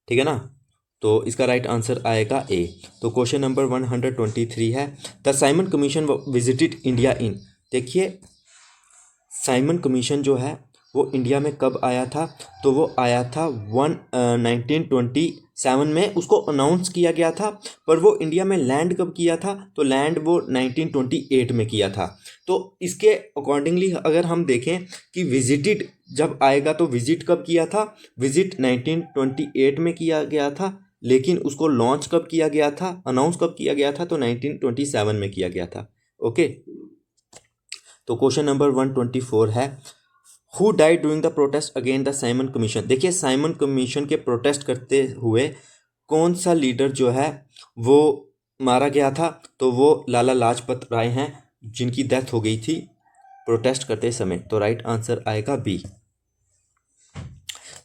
ठीक है ना, तो इसका राइट आंसर आएगा ए। तो क्वेश्चन नंबर 123 है the Simon commission visited India in. देखिए साइमन कमीशन जो है वो इंडिया में कब आया था, तो वो आया था 1927 में। उसको अनाउंस किया गया था, पर वो इंडिया में लैंड कब किया था, तो लैंड वो 1928 में किया था। तो इसके अकॉर्डिंगली अगर हम देखें कि विजिटेड जब आएगा तो विजिट कब किया था, विजिट 1928 में किया गया था, लेकिन उसको लॉन्च कब किया गया था, अनाउंस कब किया गया था, तो 1927 में किया गया था। ओके, तो क्वेश्चन नंबर 124 है who died during the protest against the Simon commission. देखिए साइमन कमीशन के प्रोटेस्ट करते हुए कौन सा लीडर जो है वो मारा गया था, तो वो लाला लाजपत राय हैं, जिनकी डेथ हो गई थी प्रोटेस्ट करते समय। तो राइट आंसर आएगा बी।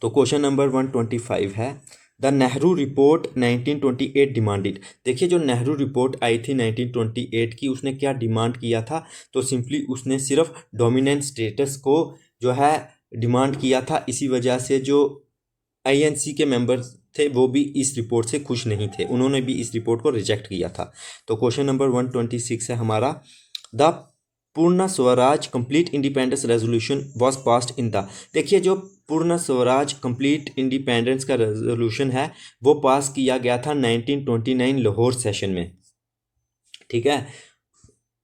तो क्वेश्चन नंबर 125 है द नेहरू रिपोर्ट 1928 डिमांडेड। देखिए जो नेहरू रिपोर्ट आई थी 1928 की, उसने क्या डिमांड किया था, तो सिंपली उसने सिर्फ डोमिनेंट स्टेटस को जो है डिमांड किया था। इसी वजह से जो आईएनसी के मेंबर्स थे वो भी इस रिपोर्ट से खुश नहीं थे, उन्होंने भी इस रिपोर्ट को रिजेक्ट किया था। तो क्वेश्चन नंबर 126 है हमारा द पूर्ण Swaraj complete independence resolution was passed in the, देखिए जो पूर्ण स्वराज कंप्लीट इंडिपेंडेंस का रेजोल्यूशन है वो पास किया गया था 1929 लाहौर सेशन में, ठीक है,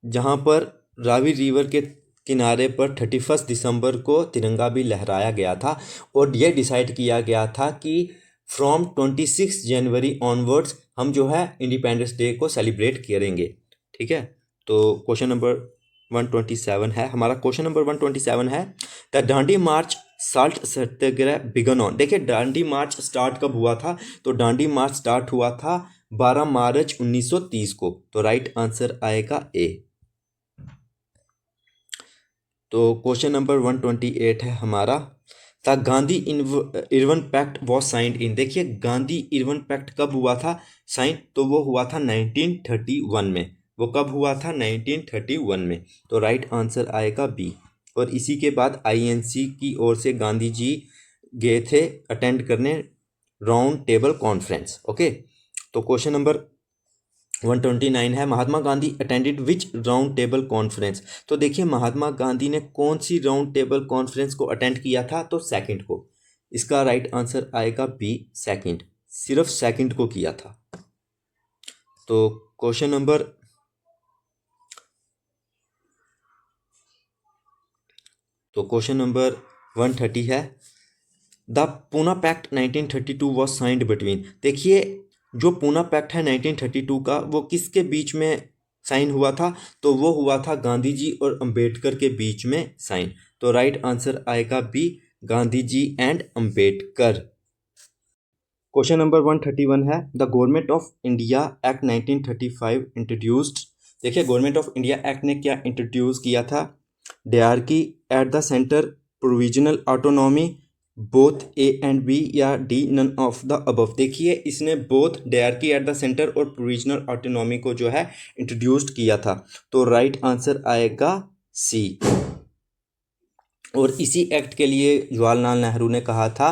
जहां पर रावी रिवर के किनारे पर 31 दिसंबर को तिरंगा भी लहराया गया था और यह डिसाइड किया गया था कि फ्रॉम 26 जनवरी ऑनवर्ड्स हम जो है इंडिपेंडेंस डे को सेलिब्रेट करेंगे, ठीक है। तो क्वेश्चन नंबर 127 है हमारा, क्वेश्चन नंबर 127 है the Dandi march salt satyagraha began on, देखिए डांडी मार्च स्टार्ट कब हुआ था, तो डांडी मार्च स्टार्ट हुआ था 12 मार्च 1930 को, तो राइट आंसर आएगा ए। तो क्वेश्चन नंबर 128 है हमारा the Gandhi Irwin pact was signed in, देखिए गांधी इरविन पैक्ट कब हुआ था साइन, तो वो हुआ था 1931 में, वो कब हुआ था 1931 में, तो राइट आंसर आएगा बी। और इसी के बाद आईएनसी की ओर से गांधी जी गए थे अटेंड करने राउंड टेबल कॉन्फ्रेंस, ओके। तो क्वेश्चन नंबर 129 है Mahatma Gandhi attended which round table conference, तो देखिए महात्मा गांधी ने कौन सी राउंड टेबल कॉन्फ्रेंस को अटेंड किया था, तो सेकंड को, इसका राइट आंसर आएगा बी सेकंड, सिर्फ सेकंड को किया था। तो क्वेश्चन नंबर 130 है the Poona pact 1932 was signed between, देखिए जो पूना पैक्ट है 1932 का वो किसके बीच में साइन हुआ था, तो वो हुआ था गांधी जी और अंबेडकर के बीच में साइन, तो राइट आंसर आएगा B Gandhi ji and Ambedkar. Question number 131 है the Government of India Act 1935 introduced, देखिए गवर्नमेंट ऑफ इंडिया एक्ट ने क्या इंट्रोड्यूस किया था, dyarchy at the centre, provisional autonomy, both A and B या D none of the above, देखिए इसने both dyarchy at the centre और provisional autonomy को जो है इंट्रोड्यूस्ड किया था, तो राइट आंसर आएगा सी। और इसी एक्ट के लिए जवाहरलाल नेहरू ने कहा था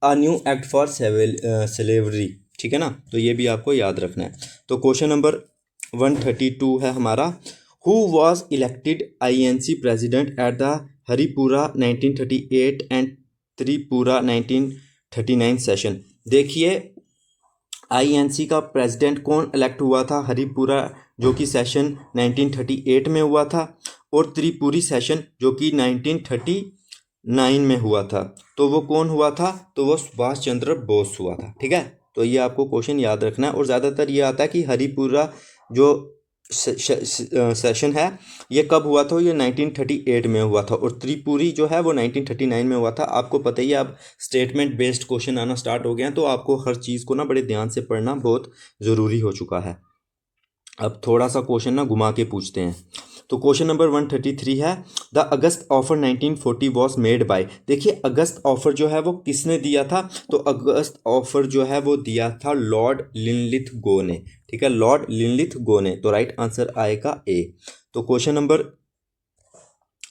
a new act for slavery, ठीक है ना, तो ये भी आपको याद रखना है। तो क्वेश्चन नंबर 132 है हमारा who was elected INC president at the Haripura 1938 and Tripura 1939 session, देखिए आईएनसी का प्रेसिडेंट कौन इलेक्ट हुआ था हरिपुरा जो कि सेशन 1938 में हुआ था और त्रिपुरी सेशन जो कि 1939 में हुआ था, तो वो कौन हुआ था, तो वो सुभाष चंद्र बोस हुआ था, ठीक है। तो ये आपको क्वेश्चन याद रखना है और ज़्यादातर ये आता है कि हरिपुरा जो सेशन है ये कब हुआ था, ये 1938 में हुआ था और त्रिपुरी जो है वो 1939 में हुआ था। आपको पता ही है अब स्टेटमेंट बेस्ड क्वेश्चन आना स्टार्ट हो गए हैं, तो आपको हर चीज़ को ना बड़े ध्यान से पढ़ना बहुत ज़रूरी हो चुका है। अब थोड़ा सा क्वेश्चन ना घुमा के पूछते हैं। तो क्वेश्चन नंबर 133 है the August offer 1940 was made by, देखिए अगस्त ऑफर जो है वो किसने दिया था, तो अगस्त ऑफर जो है वो दिया था लॉर्ड लिनलिथगो ने, ठीक है, लॉर्ड लिनलिथगो ने, तो राइट आंसर आएगा ए। तो क्वेश्चन नंबर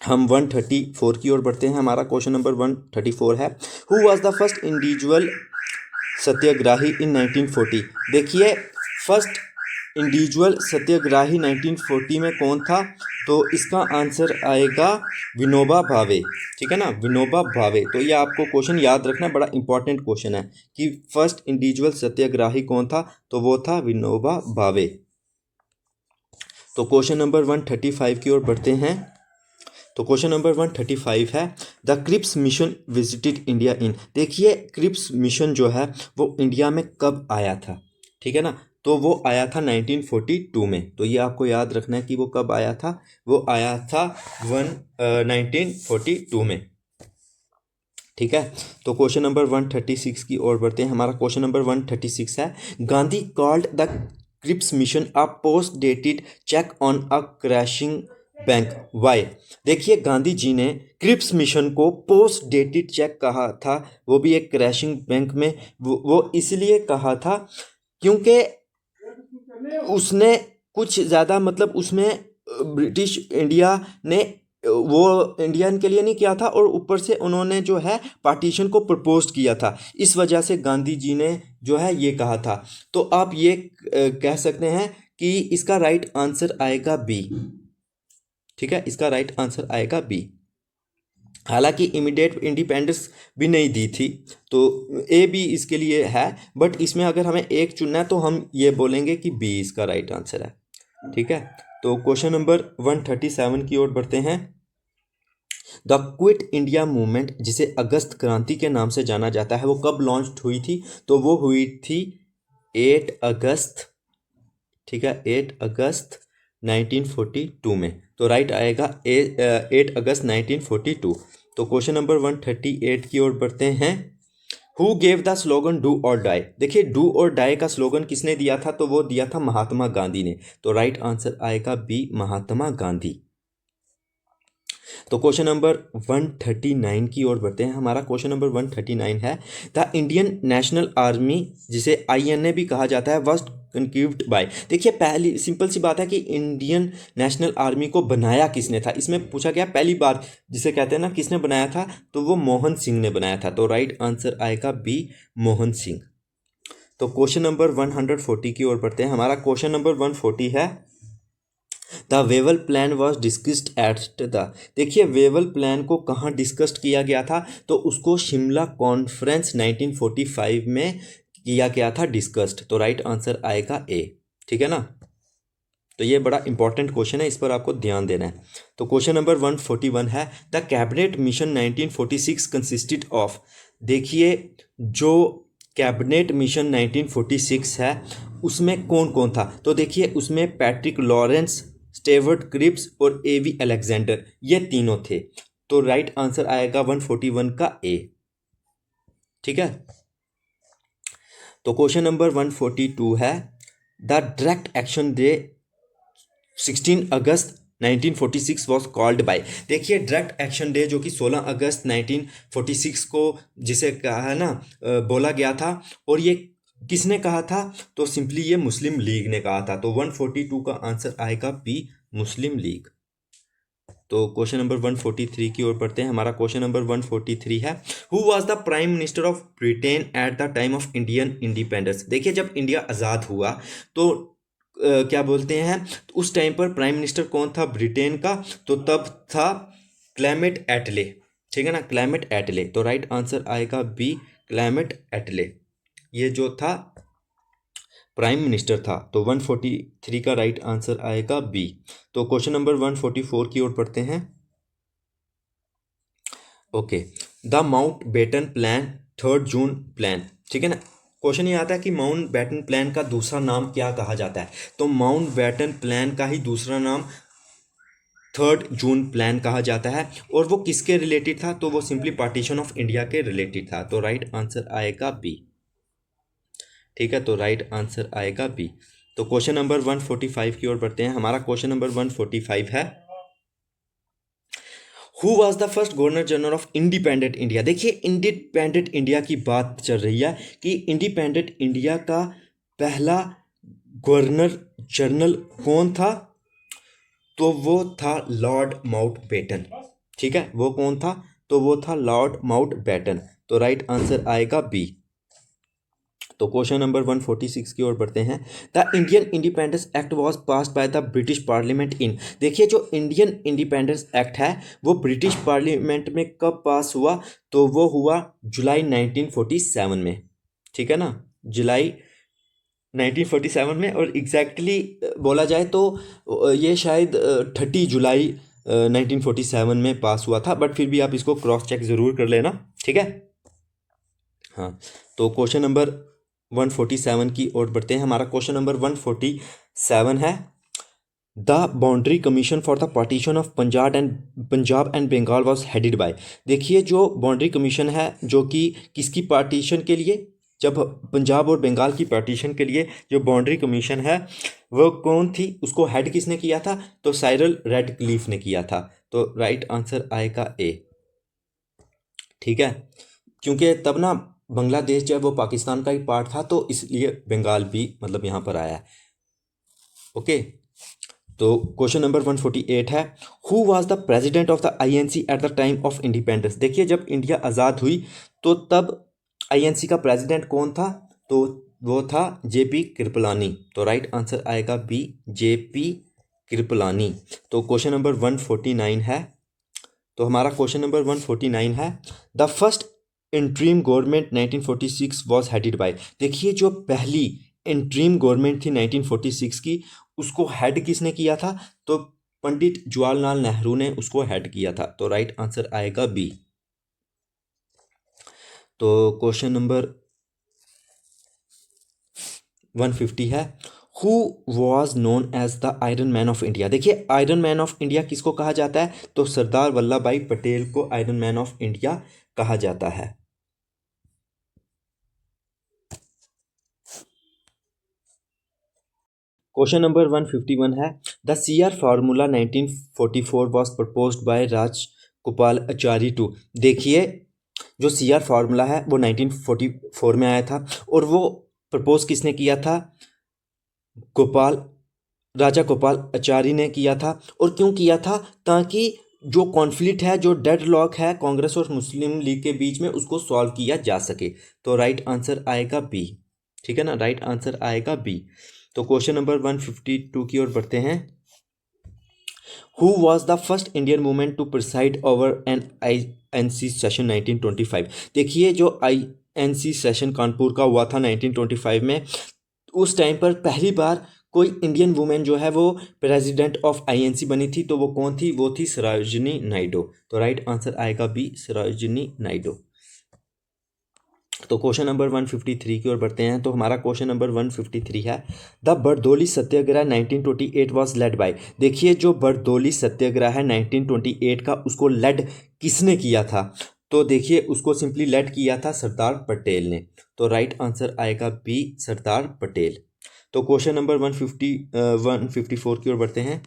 हम 134 की ओर बढ़ते हैं, हमारा क्वेश्चन नंबर 134 है who was the first individual satyagrahi in 1940, देखिए फर्स्ट इंडिविजुअल सत्याग्रही 1940 में कौन था, तो इसका आंसर आएगा विनोबा भावे, ठीक है ना, विनोबा भावे। तो ये आपको क्वेश्चन याद रखना, बड़ा इंपॉर्टेंट क्वेश्चन है कि फर्स्ट इंडिविजुअल सत्याग्रही कौन था, तो वो था विनोबा भावे। तो क्वेश्चन नंबर 135 की ओर बढ़ते हैं। तो क्वेश्चन नंबर 135 है the Cripps mission visited India in, देखिए क्रिप्स मिशन जो है वो इंडिया में कब आया था, ठीक है ना, तो वो आया था 1942 में, तो ये आपको याद रखना है कि वो कब आया था, वो आया था 1942 में, ठीक है। तो क्वेश्चन नंबर 136 की ओर बढ़ते हैं, हमारा क्वेश्चन नंबर 136 है Gandhi called the Cripps mission a post dated cheque on a crashing bank why, देखिए गांधी जी ने क्रिप्स मिशन को पोस्ट डेटेड चेक कहा था, वो भी एक क्रैशिंग बैंक में, वो इसलिए कहा था क्योंकि उसने कुछ ज़्यादा मतलब उसमें ब्रिटिश इंडिया ने वो इंडियन के लिए नहीं किया था और ऊपर से उन्होंने जो है पार्टीशन को प्रपोज किया था, इस वजह से गांधी जी ने जो है ये कहा था। तो आप ये कह सकते हैं कि इसका राइट आंसर आएगा बी। ठीक है, इसका राइट आंसर आएगा बी। हालांकि इमीडिएट इंडिपेंडेंस भी नहीं दी थी, तो ए भी इसके लिए है, बट इसमें अगर हमें एक चुनना है तो हम ये बोलेंगे कि बी इसका राइट आंसर है। ठीक है, तो क्वेश्चन नंबर 137 की ओर बढ़ते हैं। द क्विट इंडिया मूवमेंट, जिसे अगस्त क्रांति के नाम से जाना जाता है, वो कब लॉन्च हुई थी? तो वो हुई थी 8 अगस्त, ठीक है, 8 अगस्त 1942 में। तो राइट आएगा 8 अगस्त 1942। तो क्वेश्चन नंबर 138 की ओर बढ़ते हैं। Who gave the slogan do और डाई? देखिए, डू और डाई का स्लोगन किसने दिया था? तो वो दिया था महात्मा गांधी ने। तो राइट आंसर आएगा बी, महात्मा गांधी। तो क्वेश्चन नंबर 139 की ओर बढ़ते हैं। हमारा क्वेश्चन नंबर 139 है, द इंडियन नेशनल आर्मी, जिसे आईएनए भी कहा जाता है, वाज कन्क्रीव्ड बाय। देखिए, पहली सिंपल सी बात है कि इंडियन नेशनल आर्मी को बनाया किसने था? इसमें पूछा गया पहली बार जिसे कहते हैं ना किसने बनाया था, तो वो मोहन सिंह ने बनाया था। तो राइट आंसर आएगा बी, मोहन सिंह। तो क्वेश्चन नंबर 140 की ओर बढ़ते हैं। हमारा क्वेश्चन नंबर 140 है, the Wavell plan was discussed at the. देखिए, वेवल प्लान को कहाँ डिस्कस्ड किया गया था? तो उसको शिमला कॉन्फ्रेंस 1945 में किया गया था डिस्कस्ड। तो राइट आंसर आएगा ए। ठीक है ना, तो ये बड़ा इंपॉर्टेंट क्वेश्चन है, इस पर आपको ध्यान देना है। तो क्वेश्चन नंबर 141 है, the cabinet mission 1946 consisted of. देखिए, जो कैबिनेट मिशन 1946 है उसमें कौन कौन था? तो देखिए, उसमें पैट्रिक लॉरेंस, स्टेवर्ट क्रिप्स और एवी अलेक्जेंडर, ये तीनों थे। तो राइट आंसर आएगा 141 का ए। ठीक है, तो क्वेश्चन नंबर 142 है, the direct action day 16 August 1946 was called by. देखिए, डायरेक्ट एक्शन डे जो कि 16 अगस्त 1946 को जिसे कहा है ना बोला गया था, और ये किसने कहा था? तो सिंपली ये मुस्लिम लीग ने कहा था। तो 142 का आंसर आएगा बी, मुस्लिम लीग। तो क्वेश्चन नंबर 143 की ओर बढ़ते हैं। हमारा क्वेश्चन नंबर 143 है, who was the prime minister of Britain at the time of Indian independence? देखिए, जब इंडिया आज़ाद हुआ तो क्या बोलते हैं, तो उस टाइम पर प्राइम मिनिस्टर कौन था ब्रिटेन का? तो तब था क्लेमेंट एटले। ठीक है ना, क्लेमेंट एटले। तो राइट आंसर आएगा बी, क्लेमेंट एटले, ये जो था प्राइम मिनिस्टर था। तो 143 का राइट आंसर आएगा बी। तो क्वेश्चन नंबर 144 की ओर पढ़ते हैं। Okay, the Mountbatten plan 3 June plan. ठीक है ना, क्वेश्चन ये आता है कि माउंट बेटन प्लान का दूसरा नाम क्या कहा जाता है? तो माउंट बेटन प्लान का ही दूसरा नाम 3 जून प्लान कहा जाता है। और वो किसके रिलेटेड था? तो वो सिंपली पार्टीशन ऑफ इंडिया के रिलेटेड था। तो राइट आंसर आएगा बी। ठीक है, तो राइट आंसर आएगा बी। तो क्वेश्चन नंबर 145 की ओर बढ़ते हैं। हमारा क्वेश्चन नंबर 145 है, who was the first governor general of independent India? देखिए, इंडिपेंडेंट इंडिया की बात चल रही है कि इंडिपेंडेंट इंडिया का पहला गवर्नर जनरल कौन था? तो वो था लॉर्ड माउंटबेटन। ठीक है, वो कौन था? तो वो था लॉर्ड माउंटबेटन। तो राइट आंसर आएगा बी। तो क्वेश्चन नंबर 146 की ओर बढ़ते हैं। The Indian independence act was passed by the British parliament in. देखिए, जो इंडियन इंडिपेंडेंस एक्ट है वो ब्रिटिश पार्लियामेंट में कब पास हुआ? तो वो हुआ जुलाई 1947 में। ठीक है ना, जुलाई 1947 में। और एग्जैक्टली बोला जाए तो ये शायद 30 जुलाई 1947 में पास हुआ था, बट फिर भी आप इसको क्रॉस चेक ज़रूर कर लेना। ठीक है, हाँ। तो क्वेश्चन नंबर 147 की ओर बढ़ते हैं। हमारा क्वेश्चन नंबर 147 है, the boundary commission for the partition of Punjab and Bengal was headed by. देखिए, जो बाउंड्री कमीशन है जो कि किसकी पार्टीशन के लिए, जब पंजाब और बंगाल की पार्टीशन के लिए जो बाउंड्री कमीशन है वो कौन थी, उसको हेड किसने किया था? तो साइरल रेडक्लिफ ने किया था। तो राइट आंसर आएगा ए। ठीक है, क्योंकि तब ना बांग्लादेश जब वो पाकिस्तान का ही पार्ट था, तो इसलिए बंगाल भी मतलब यहाँ पर आया है। ओके, तो क्वेश्चन नंबर 148 है, who was the president of the INC at the time of independence? देखिए, जब इंडिया आज़ाद हुई तो तब आईएनसी का प्रेसिडेंट कौन था? तो वो था जेपी कृपलानी। तो राइट आंसर आएगा बी, जेपी कृपलानी। तो क्वेश्चन नंबर 149 है। तो हमारा क्वेश्चन नंबर 149 है, the first interim government 1946 was headed by. देखिए जो पहली इंट्रीम गवर्नमेंट थी 1946 की, उसको हेड किसने किया था? तो पंडित जवाहरलाल नेहरू ने उसको हेड किया था। तो राइट आंसर आएगा बी। तो क्वेश्चन नंबर 150 है, who was known as the iron man of India. देखिए आयरन मैन ऑफ इंडिया किसको कहा जाता है? तो सरदार वल्लभ भाई पटेल को आयरन मैन ऑफ इंडिया कहा जाता है। क्वेश्चन नंबर 151 है, the CR formula 1944 was proposed by Rajagopalachari to. देखिए जो सीआर फार्मूला है वो 1944 में आया था, और वो प्रपोज किसने किया था? राजा गोपाल आचार्य ने किया था। और क्यों किया था? ताकि जो कॉन्फ्लिक्ट है, जो डेडलॉक है कांग्रेस और मुस्लिम लीग के बीच में, उसको सॉल्व किया जा सके। तो राइट आंसर आएगा बी। ठीक है ना, राइट आंसर आएगा बी। तो क्वेश्चन नंबर 152 की ओर बढ़ते हैं, who was the first Indian women to preside over an INC session 1925। देखिए जो INC सेशन कानपुर का हुआ था 1925 में, उस टाइम पर पहली बार कोई इंडियन वुमेन जो है वो प्रेसिडेंट ऑफ INC बनी थी। तो वो कौन थी? वो थी सरोजिनी नायडू। तो राइट आंसर आएगा बी, सरोजिनी नायडू। तो क्वेश्चन नंबर 153 की ओर बढ़ते हैं। तो हमारा क्वेश्चन नंबर 153 है, the Bardoli Satyagraha 1928 was led bye. देखिए जो बरदौली सत्याग्रह है 1928 का, उसको लेड किसने किया था? तो देखिए उसको सिंपली लेड किया था सरदार पटेल ने। तो राइट आंसर आएगा बी, सरदार पटेल। तो क्वेश्चन नंबर 154 की ओर बढ़ते हैं।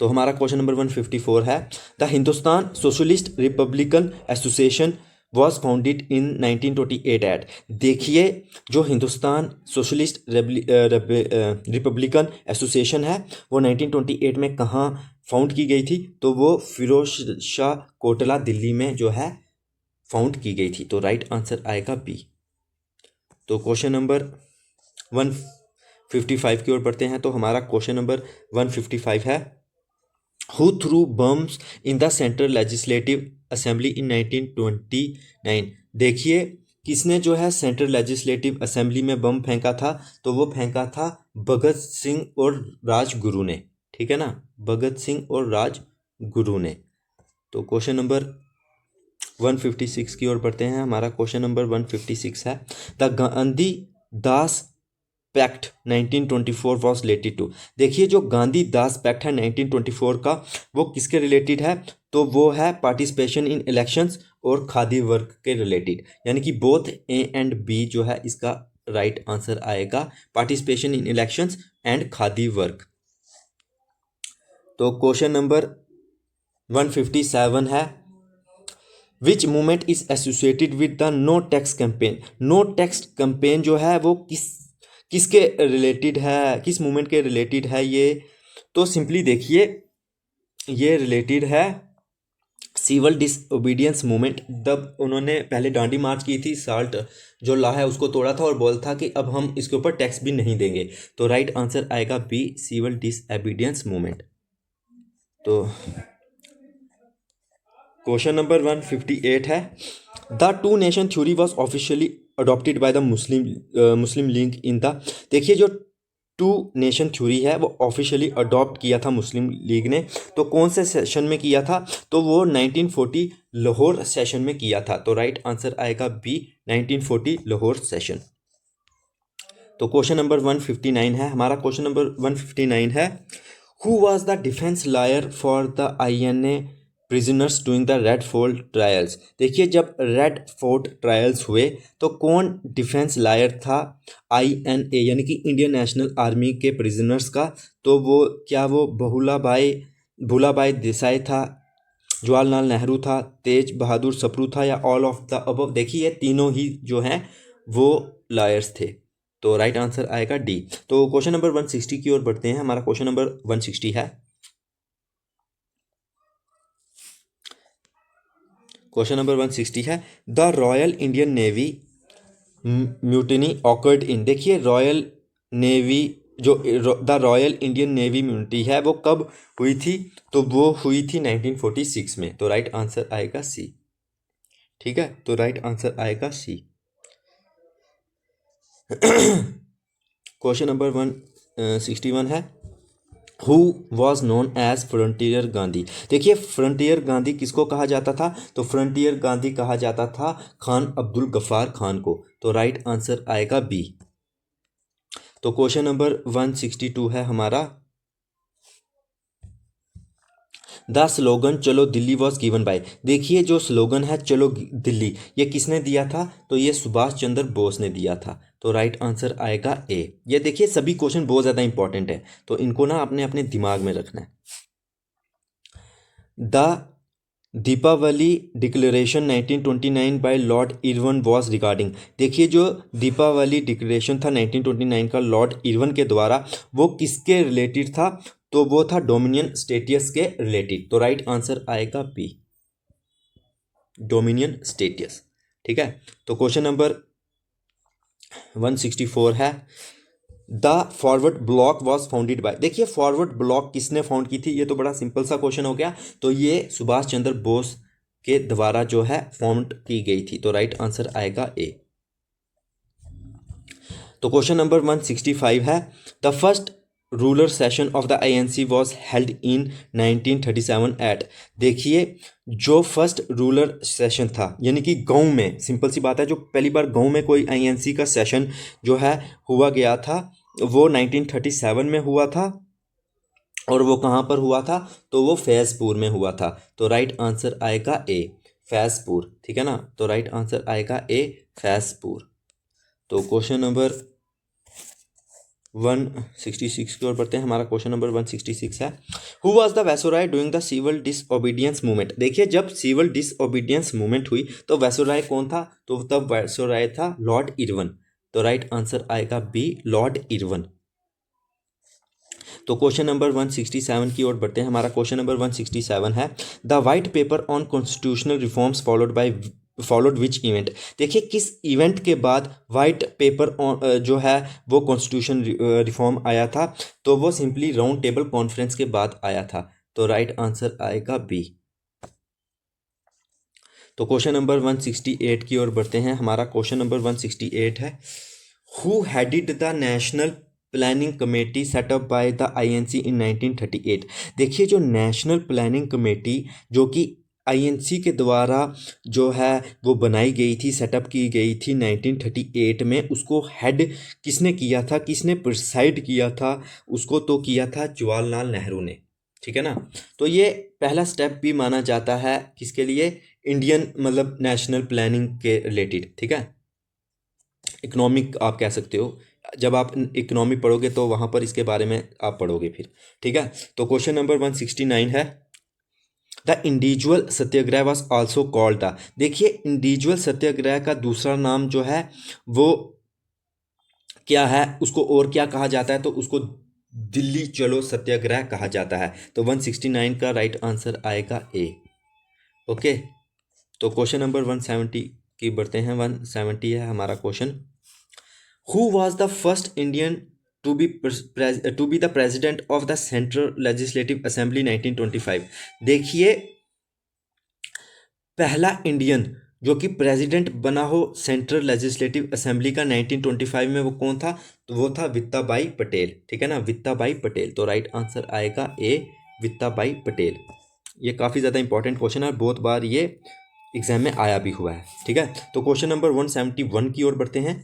तो हमारा क्वेश्चन नंबर 154 है, the Hindustan socialist Republican association was founded in 1928 at. देखिए जो हिंदुस्तान सोशलिस्ट रिपब्लिकन एसोसिएशन है वो 1928 में कहाँ फाउंड की गई थी? तो वो फिरोज शाह कोटला दिल्ली में जो है फाउंड की गई थी। तो राइट आंसर आएगा बी। तो क्वेश्चन नंबर 155 की ओर बढ़ते हैं। तो हमारा क्वेश्चन नंबर 155 है, who threw bombs in the Central Legislative Assembly in 1929। देखिए किसने जो है सेंट्रल लेजिस्लेटिव असेंबली में बम फेंका था? तो वो फेंका था भगत सिंह और राजगुरु ने। ठीक है ना, भगत सिंह और राजगुरु ने। तो क्वेश्चन नंबर 156 की ओर बढ़ते हैं। हमारा क्वेश्चन नंबर 156 है, the Gandhi Das pact 1924 was related to. देखिए जो गांधी दास पैक्ट है 1924 का, वो किसके रिलेटेड है? तो वो है पार्टिसिपेशन इन इलेक्शंस और खादी वर्क के रिलेटेड। यानी कि बोथ ए एंड बी जो है इसका राइट आंसर आएगा, participation in elections and khadi work. तो क्वेश्चन नंबर 157 है, which movement is associated with the no tax campaign. No tax campaign जो है वो किसके रिलेटेड है, किस मूवमेंट के रिलेटेड है ये? तो सिंपली देखिए ये रिलेटेड है सिविल डिसओबीडियंस मूवमेंट। तब उन्होंने पहले डांडी मार्च की थी, साल्ट जो लॉ है उसको तोड़ा था और बोला था कि अब हम इसके ऊपर टैक्स भी नहीं देंगे। तो राइट आंसर आएगा बी, सिविल डिसओबीडियंस मूवमेंट। तो क्वेश्चन नंबर 158 है, the two nation theory was officially adopted by the Muslim league in the. देखिए जो टू नेशन थ्योरी है वो ऑफिशियली अडॉप्ट किया था मुस्लिम लीग ने। तो कौन से सेशन में किया था? तो वो 1940 लाहौर सेशन में किया था। तो राइट आंसर आएगा बी, 1940 लाहौर सेशन। तो क्वेश्चन नंबर 159 है। हमारा क्वेश्चन नंबर 159 है, who was the defence lawyer for the INA prisoners doing the red fort trials. देखिए जब रेड फोर्ट ट्रायल्स हुए तो कौन डिफेंस लॉयर था INA यानी कि इंडियन नेशनल आर्मी के प्रिजनर्स का? तो वो क्या वो भूलाबाई देसाई था, जवाहरलाल नेहरू था, तेज बहादुर सप्रू था, या ऑल ऑफ द अबव? देखिए ये तीनों ही जो हैं वो लॉयर्स थे। तो राइट आंसर आएगा डी। तो क्वेश्चन नंबर 160 की ओर बढ़ते हैं। हमारा क्वेश्चन नंबर 160 है, क्वेश्चन नंबर 160 है, the royal Indian navy mutiny occurred in. देखिए रॉयल नेवी जो the royal Indian navy unity है वो कब हुई थी, तो वो हुई थी 1946 में। तो राइट आंसर आएगा सी। ठीक है, तो राइट आंसर आएगा सी। क्वेश्चन नंबर 161 है, who was known as frontier Gandhi. देखिए फ्रंटियर गांधी किसको कहा जाता था, तो फ्रंटियर गांधी कहा जाता था खान अब्दुल गफ्फार खान को। तो राइट आंसर आएगा बी। तो क्वेश्चन नंबर 162 है हमारा, द स्लोगन चलो दिल्ली वॉज गिवन बाय। देखिए जो स्लोगन है चलो दिल्ली, ये किसने दिया था, तो ये सुभाष चंद्र बोस ने दिया था। तो राइट आंसर आएगा ए। ये देखिए सभी क्वेश्चन बहुत ज़्यादा इंपॉर्टेंट है, तो इनको ना अपने अपने दिमाग में रखना है। The Deepavali declaration 1929 by Lord Irwin was regarding. देखिए जो दीपावली डिक्लेरेशन था 1929 का लॉर्ड इरविन के द्वारा, वो किसके रिलेटेड था, तो वो था डोमिनियन स्टेटियस के रिलेटेड। तो राइट आंसर आएगा बी, डोमिनियन स्टेटियस। ठीक है, तो क्वेश्चन नंबर 164 है, the forward block was founded by. देखिए फॉरवर्ड ब्लॉक किसने फाउंड की थी, ये तो बड़ा सिंपल सा क्वेश्चन हो गया, तो ये सुभाष चंद्र बोस के द्वारा जो है फाउंड की गई थी। तो राइट आंसर आएगा ए। तो क्वेश्चन नंबर 165 है, the first rural session of the INC was held in 1937 at. देखिए जो फर्स्ट रूलर सेशन था, यानी कि गांव में, सिंपल सी बात है, जो पहली बार गांव में कोई आईएनसी का सेशन जो है हुआ गया था, वो 1937 में हुआ था। और वो कहाँ पर हुआ था, तो वो फैज़पुर में हुआ था। तो राइट आंसर आएगा ए, फैज़पुर। ठीक है ना, तो राइट आंसर आएगा ए, फैज़पुर। तो क्वेश्चन नंबर 166 की ओर बढ़ते हैं। हमारा क्वेश्चन नंबर 166 है, who was the viceroy during the civil disobedience movement. देखिए जब सिविल डिसओबीडियंस मूवमेंट हुई तो वैसोराय कौन था, तो तब वैसोराय था लॉर्ड इरविन। तो राइट आंसर आएगा बी, लॉर्ड इरविन। तो क्वेश्चन नंबर 167 की ओर बढ़ते हैं। हमारा क्वेश्चन नंबर 167 है, the white paper on constitutional reforms followed which event. देखिए किस इवेंट के बाद वाइट पेपर जो है वो कॉन्स्टिट्यूशन रिफॉर्म आया था, तो वो सिंपली राउंड टेबल कॉन्फ्रेंस के बाद आया था। तो राइट आंसर आएगा बी। तो क्वेश्चन नंबर 168 की ओर बढ़ते हैं। हमारा क्वेश्चन नंबर 168 है, who headed the National Planning Committee set up by the INC in 1938। देखिए जो नेशनल प्लानिंग कमेटी जो कि आईएनसी के द्वारा जो है वो बनाई गई थी, सेटअप की गई थी 1938 में, उसको हेड किसने किया था, किसने प्रिसाइड किया था उसको, तो किया था जवाहरलाल नेहरू ने। ठीक है ना, तो ये पहला स्टेप भी माना जाता है किसके लिए, इंडियन मतलब नेशनल प्लानिंग के रिलेटेड। ठीक है, इकोनॉमिक आप कह सकते हो, जब आप इकोनॉमी पढ़ोगे तो वहाँ पर इसके बारे में आप पढ़ोगे फिर। ठीक है, तो क्वेश्चन नंबर 169 है, the individual Satyagraha was also called the. देखिए इंडिविजुअल सत्याग्रह का दूसरा नाम जो है वो क्या है, उसको और क्या कहा जाता है, तो उसको दिल्ली चलो सत्याग्रह कहा जाता है। तो 169 का राइट आंसर आएगा ए। ओके, तो क्वेश्चन नंबर 170 की बढ़ते हैं। 170 है हमारा question, who was the first Indian to be the president of the central legislative assembly 1925। देखिए पहला इंडियन जो कि प्रेसिडेंट बना हो सेंट्रल लेजिस्लेटिव असेंबली का 1925 में, वो कौन था, तो वो था वित्ताबाई पटेल। ठीक है ना, वित्ताबाई पटेल। तो राइट आंसर आएगा ए, वित्ताबाई पटेल। ये काफ़ी ज़्यादा इंपॉर्टेंट क्वेश्चन है, बहुत बार ये एग्जाम में आया भी हुआ है। ठीक है, तो क्वेश्चन नंबर 171 की ओर बढ़ते हैं,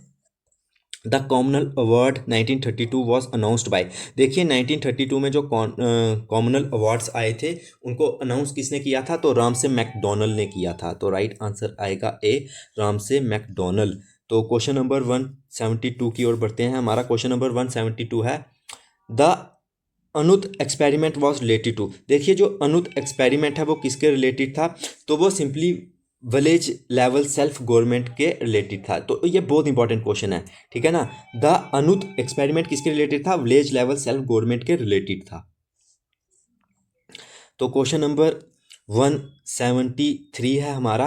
the communal award 1932 was announced by. देखिए 1932 में जो कॉमनल अवार्ड्स आए थे उनको अनाउंस किसने किया था, तो रामसे मैकडॉनल ने किया था। तो राइट आंसर आएगा ए, रामसे मैकडॉनल। तो क्वेश्चन नंबर 172 की ओर बढ़ते हैं। हमारा क्वेश्चन नंबर 172 है, the Aundh experiment was related to. देखिए जो अनुत एक्सपेरिमेंट है वो किसके रिलेटेड था, तो वो simply village level self government के रिलेटेड था। तो ये बहुत इंपॉर्टेंट क्वेश्चन है। ठीक है ना, द अनुत एक्सपेरिमेंट किसके रिलेटेड था, विलेज लेवल सेल्फ गवर्नमेंट के रिलेटेड था। तो क्वेश्चन नंबर 173 है हमारा,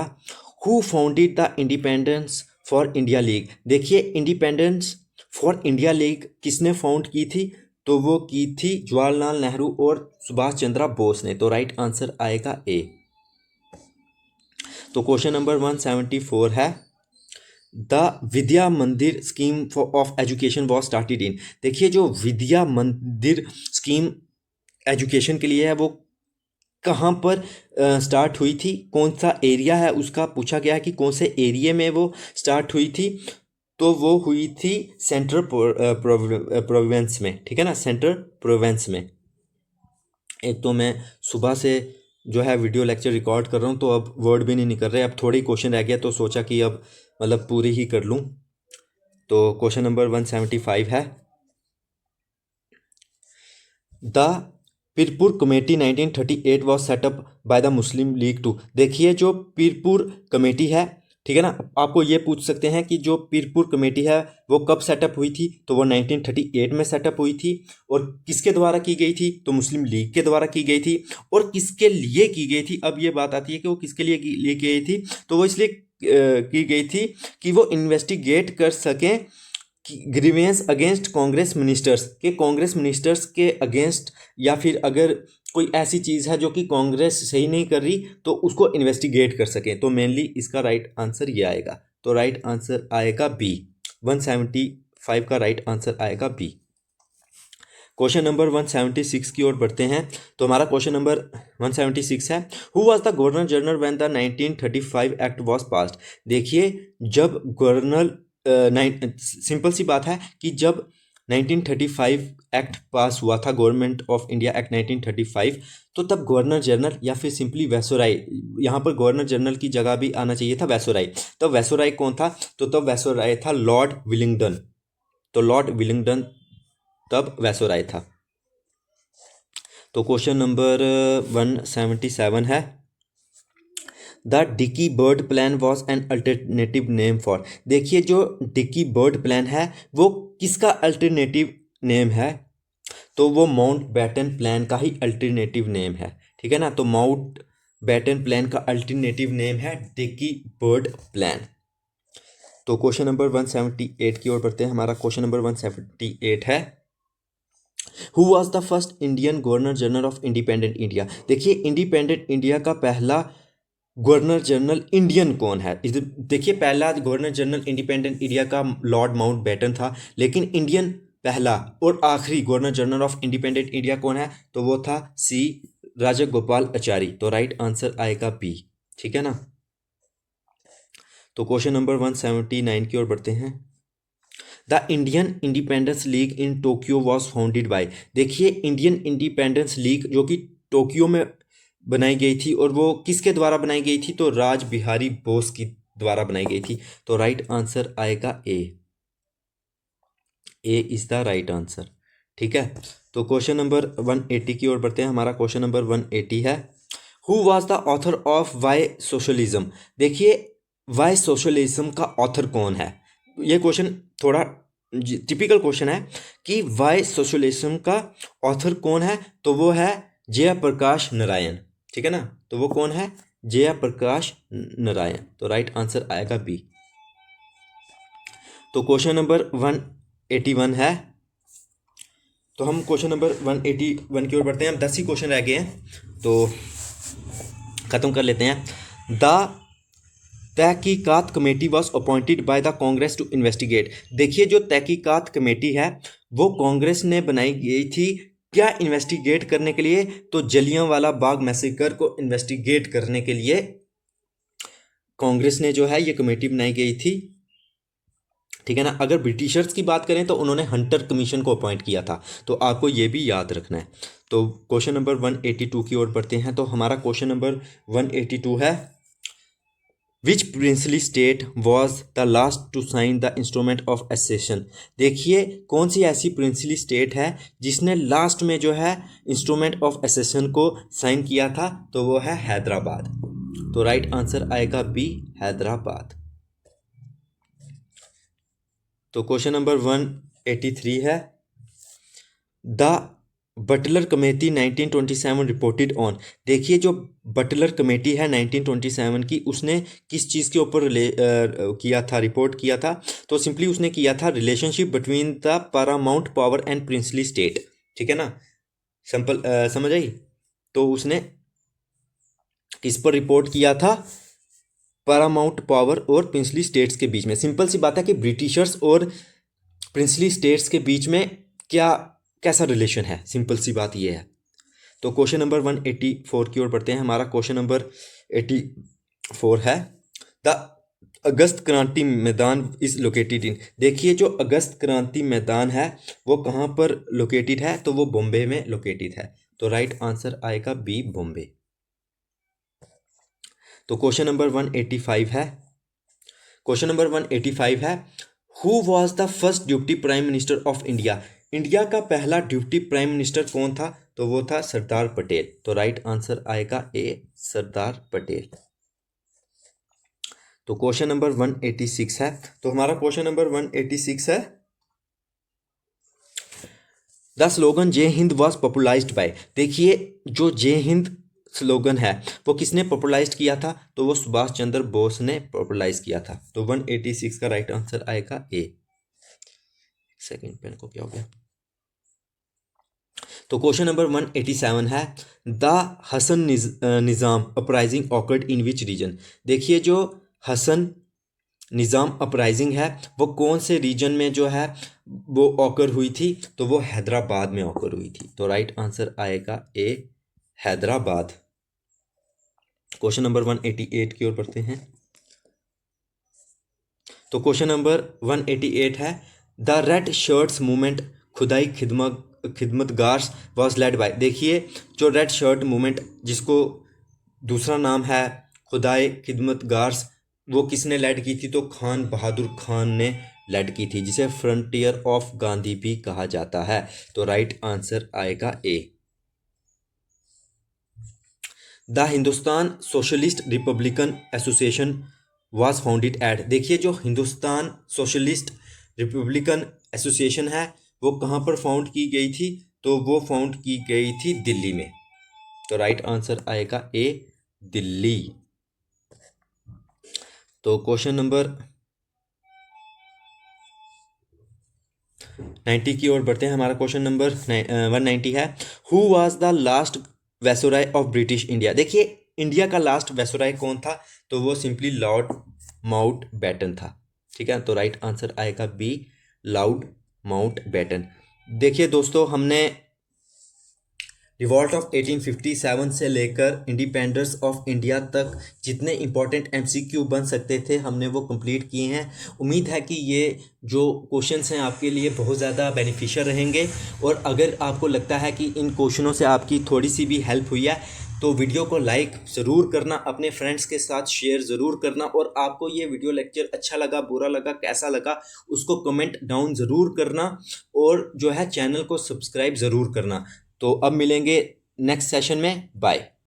who founded the independence for India league. देखिए इंडिपेंडेंस फॉर इंडिया लीग किसने फाउंड की थी? तो वो की थी जवाहरलाल नेहरू और सुभाष चंद्र बोस ने। तो राइट आंसर आएगा ए। तो क्वेश्चन नंबर 174 है द विद्या मंदिर scheme of education was started इन। देखिए जो विद्या मंदिर स्कीम एजुकेशन के लिए है वो कहाँ पर स्टार्ट हुई थी, कौन सा एरिया है उसका पूछा गया है कि कौन से एरिया में वो स्टार्ट हुई थी। तो वो हुई थी सेंट्रल प्रोविंस में, ठीक है ना, सेंट्रल प्रोविंस में। एक तो मैं सुबह से जो है वीडियो लेक्चर रिकॉर्ड कर रहा हूँ तो अब वर्ड भी नहीं निकल रहे, अब थोड़े ही क्वेश्चन रह गया तो सोचा कि अब मतलब पूरी ही कर लूँ। तो क्वेश्चन नंबर 175 है the Pirpur committee 1938 was set up by the Muslim league to. देखिए जो पीरपुर कमेटी है, ठीक है ना, आपको ये पूछ सकते हैं कि जो पीरपुर कमेटी है वो कब सेटअप हुई थी? तो वो 1938 में सेटअप हुई थी। और किसके द्वारा की गई थी? तो मुस्लिम लीग के द्वारा की गई थी। और किसके लिए की गई थी? अब ये बात आती है कि वो किसके लिए की गई थी। तो वो इसलिए की गई थी कि वो इन्वेस्टिगेट कर सकें ग्रीवेंस अगेंस्ट कांग्रेस मिनिस्टर्स के अगेंस्ट, या फिर अगर कोई ऐसी चीज़ है जो कि कांग्रेस सही नहीं कर रही तो उसको इन्वेस्टिगेट कर सकें। तो मेनली इसका राइट आंसर ये आएगा। तो राइट आंसर आएगा बी। 175 का राइट आंसर आएगा बी। क्वेश्चन नंबर 176 की ओर बढ़ते हैं। तो हमारा क्वेश्चन नंबर 176 है who was the governor general when the 1935 act was passed. देखिए जब गवर्नर सिंपल सी बात है कि जब 1935 एक्ट पास हुआ था, गवर्नमेंट ऑफ इंडिया एक्ट 1935, तो तब गवर्नर जनरल या फिर सिंपली वैसोराय, यहाँ पर गवर्नर जनरल की जगह भी आना चाहिए था वैसोराय। तो वैसोराय कौन था? तो तब वैसोराय था लॉर्ड विलिंगडन। तो लॉर्ड विलिंगडन तब वैसोराय था। तो क्वेश्चन नंबर 177 है the Dickie Bird plan was an alternative name for. देखिए जो डिकी बर्ड प्लान है वो किसका अल्टरनेटिव नेम है? तो वो माउंट बैटन प्लान का ही अल्टरनेटिव नेम है, ठीक है ना। तो माउंट बैटन प्लान का अल्टरनेटिव नेम है डिकी बर्ड प्लान। तो क्वेश्चन नंबर 178 की ओर बढ़ते हैं। हमारा क्वेश्चन नंबर 178 है who was the first Indian governor general of independent India. देखिए इंडिपेंडेंट इंडिया का पहला गवर्नर जनरल इंडियन कौन है? देखिए पहला गवर्नर जनरल इंडिपेंडेंट इंडिया का लॉर्ड माउंट बैटन था, लेकिन इंडियन पहला और आखिरी governor general of independent India कौन है? तो वो था सी राजगोपालाचारी। तो राइट आंसर आएगा बी, ठीक है ना। तो क्वेश्चन नंबर 179 की ओर बढ़ते हैं the Indian independence league in Tokyo was founded by. देखिए इंडियन इंडिपेंडेंस लीग जो कि टोक्यो में बनाई गई थी और वो किसके द्वारा बनाई गई थी? तो राज बिहारी बोस की द्वारा बनाई गई थी। तो राइट आंसर आएगा ए। ए इज द राइट आंसर, ठीक है। तो क्वेश्चन नंबर 180 की ओर बढ़ते हैं। हमारा क्वेश्चन नंबर 180 है who was the author of why socialism. देखिए वाई सोशलिज्म का ऑथर कौन है? ये क्वेश्चन थोड़ा टिपिकल क्वेश्चन है कि वाई सोशलिज्म का ऑथर कौन है? तो वो है जयप्रकाश नारायण, ठीक है ना। तो वो कौन है? जयप्रकाश नारायण। तो राइट आंसर आएगा बी। तो क्वेश्चन नंबर 181 है। तो हम क्वेश्चन नंबर 181 की ओर बढ़ते हैं। हम 10 ही क्वेश्चन रह गए हैं तो ख़त्म कर लेते हैं। The Tahqiqat committee was appointed by the Congress to investigate. देखिए जो तहकीकात कमेटी है वो कांग्रेस ने बनाई गई थी क्या इन्वेस्टिगेट करने के लिए? तो जलियांवाला बाग मैसेकर को इन्वेस्टिगेट करने के लिए कांग्रेस ने जो है ये कमेटी बनाई गई थी, ठीक है ना। अगर ब्रिटिशर्स की बात करें तो उन्होंने हंटर कमीशन को अपॉइंट किया था। तो आपको ये भी याद रखना है। तो क्वेश्चन नंबर 182 की ओर बढ़ते हैं। तो हमारा क्वेश्चन नंबर 182 है which princely state was the last to sign the instrument of accession. देखिए कौन सी ऐसी प्रिंसली स्टेट है जिसने लास्ट में जो है इंस्ट्रूमेंट ऑफ एसेशन को साइन किया था? तो वो है हैदराबाद। तो राइट आंसर आएगा बी, हैदराबाद। तो क्वेश्चन नंबर 183 है the Butler committee 1927 reported on. देखिए जो बटलर कमेटी है 1927 की, उसने किस चीज़ के ऊपर किया था, रिपोर्ट किया था? तो सिंपली उसने किया था relationship between the Paramount power and princely state. ठीक है ना, सिंपल समझ आई? तो उसने किस पर रिपोर्ट किया था? पैरामाउंट पावर और प्रिंसली स्टेट्स के बीच में। सिंपल सी बात है कि ब्रिटिशर्स और प्रिंसली स्टेट्स के बीच में क्या कैसा रिलेशन है, सिंपल सी बात ये है। तो क्वेश्चन नंबर 184 की ओर बढ़ते हैं। हमारा क्वेश्चन नंबर 84 है, द अगस्त क्रांति मैदान इज लोकेटेड इन। देखिए जो अगस्त क्रांति मैदान है वो कहाँ पर लोकेटेड है? तो वो बॉम्बे में लोकेटेड है। तो राइट आंसर आएगा बी, बॉम्बे। तो क्वेश्चन नंबर 185 है, क्वेश्चन नंबर 185 है, who was the first deputy prime minister of India. India का पहला डिप्टी प्राइम मिनिस्टर कौन था? तो वो था सरदार पटेल। तो राइट आंसर आएगा ए, सरदार पटेल। तो क्वेश्चन नंबर 186 है, तो हमारा क्वेश्चन नंबर 186 है, द स्लोगन जय हिंद वॉज पॉपुलराइज्ड बाय। देखिए जो जय हिंद स्लोगन है वो किसने पॉपुलराइज किया था? तो वो सुभाष चंद्र बोस ने पॉपुलराइज किया था। तो 186 का राइट आंसर आएगा ए। सेकंड पेन को क्या हो गया? तो क्वेश्चन नंबर 187 है, the Hasan Nizam uprising occurred in which region. देखिए जो हसन निज़ाम अपराइजिंग है वो कौन से रीजन में जो है वो ऑकर हुई थी? तो वो हैदराबाद में ऑकर हुई थी। तो राइट आंसर आएगा ए, हैदराबाद। क्वेश्चन नंबर 188 की ओर बढ़ते हैं। तो क्वेश्चन नंबर 188 है, द रेड शर्ट्स मूवमेंट खुदाई खिदमतगार्स वॉज लेड बाय। देखिए जो रेड शर्ट मूवमेंट जिसको दूसरा नाम है खुदाई खिदमतगार्स, वो किसने लेड की थी? तो खान बहादुर खान ने लेड की थी, जिसे फ्रंटियर ऑफ गांधी भी कहा जाता है। तो राइट आंसर आएगा A. The Hindustan socialist Republican Association was founded at. देखिए जो हिंदुस्तान सोशलिस्ट रिपब्लिकन एसोसिएशन है वो कहाँ पर फाउंड की गई थी? तो वो फाउंड की गई थी दिल्ली में। तो राइट आंसर आएगा ए, दिल्ली। तो क्वेश्चन नंबर 90 की ओर बढ़ते हैं। हमारा क्वेश्चन नंबर 190 है, who was the last viceroy of British India. देखिए इंडिया का लास्ट वैसराय कौन था? तो वो सिंपली लॉर्ड माउंट बैटन था। ठीक है, तो राइट आंसर आएगा बी, लॉर्ड माउंट बैटन। देखिए दोस्तों हमने रिवॉल्ट ऑफ 1857 से लेकर इंडिपेंडेंस ऑफ इंडिया तक जितने इंपॉर्टेंट एमसीक्यू बन सकते थे हमने वो कंप्लीट किए हैं। उम्मीद है कि ये जो क्वेश्चंस हैं आपके लिए बहुत ज़्यादा बेनिफिशियल रहेंगे, और अगर आपको लगता है कि इन क्वेश्चनों से आपकी थोड़ी सी भी हेल्प हुई है तो वीडियो को लाइक ज़रूर करना, अपने फ्रेंड्स के साथ शेयर ज़रूर करना, और आपको ये वीडियो लेक्चर अच्छा लगा, बुरा लगा, कैसा लगा उसको कमेंट डाउन ज़रूर करना, और जो है चैनल को सब्सक्राइब ज़रूर करना। तो अब मिलेंगे नेक्स्ट सेशन में, बाय।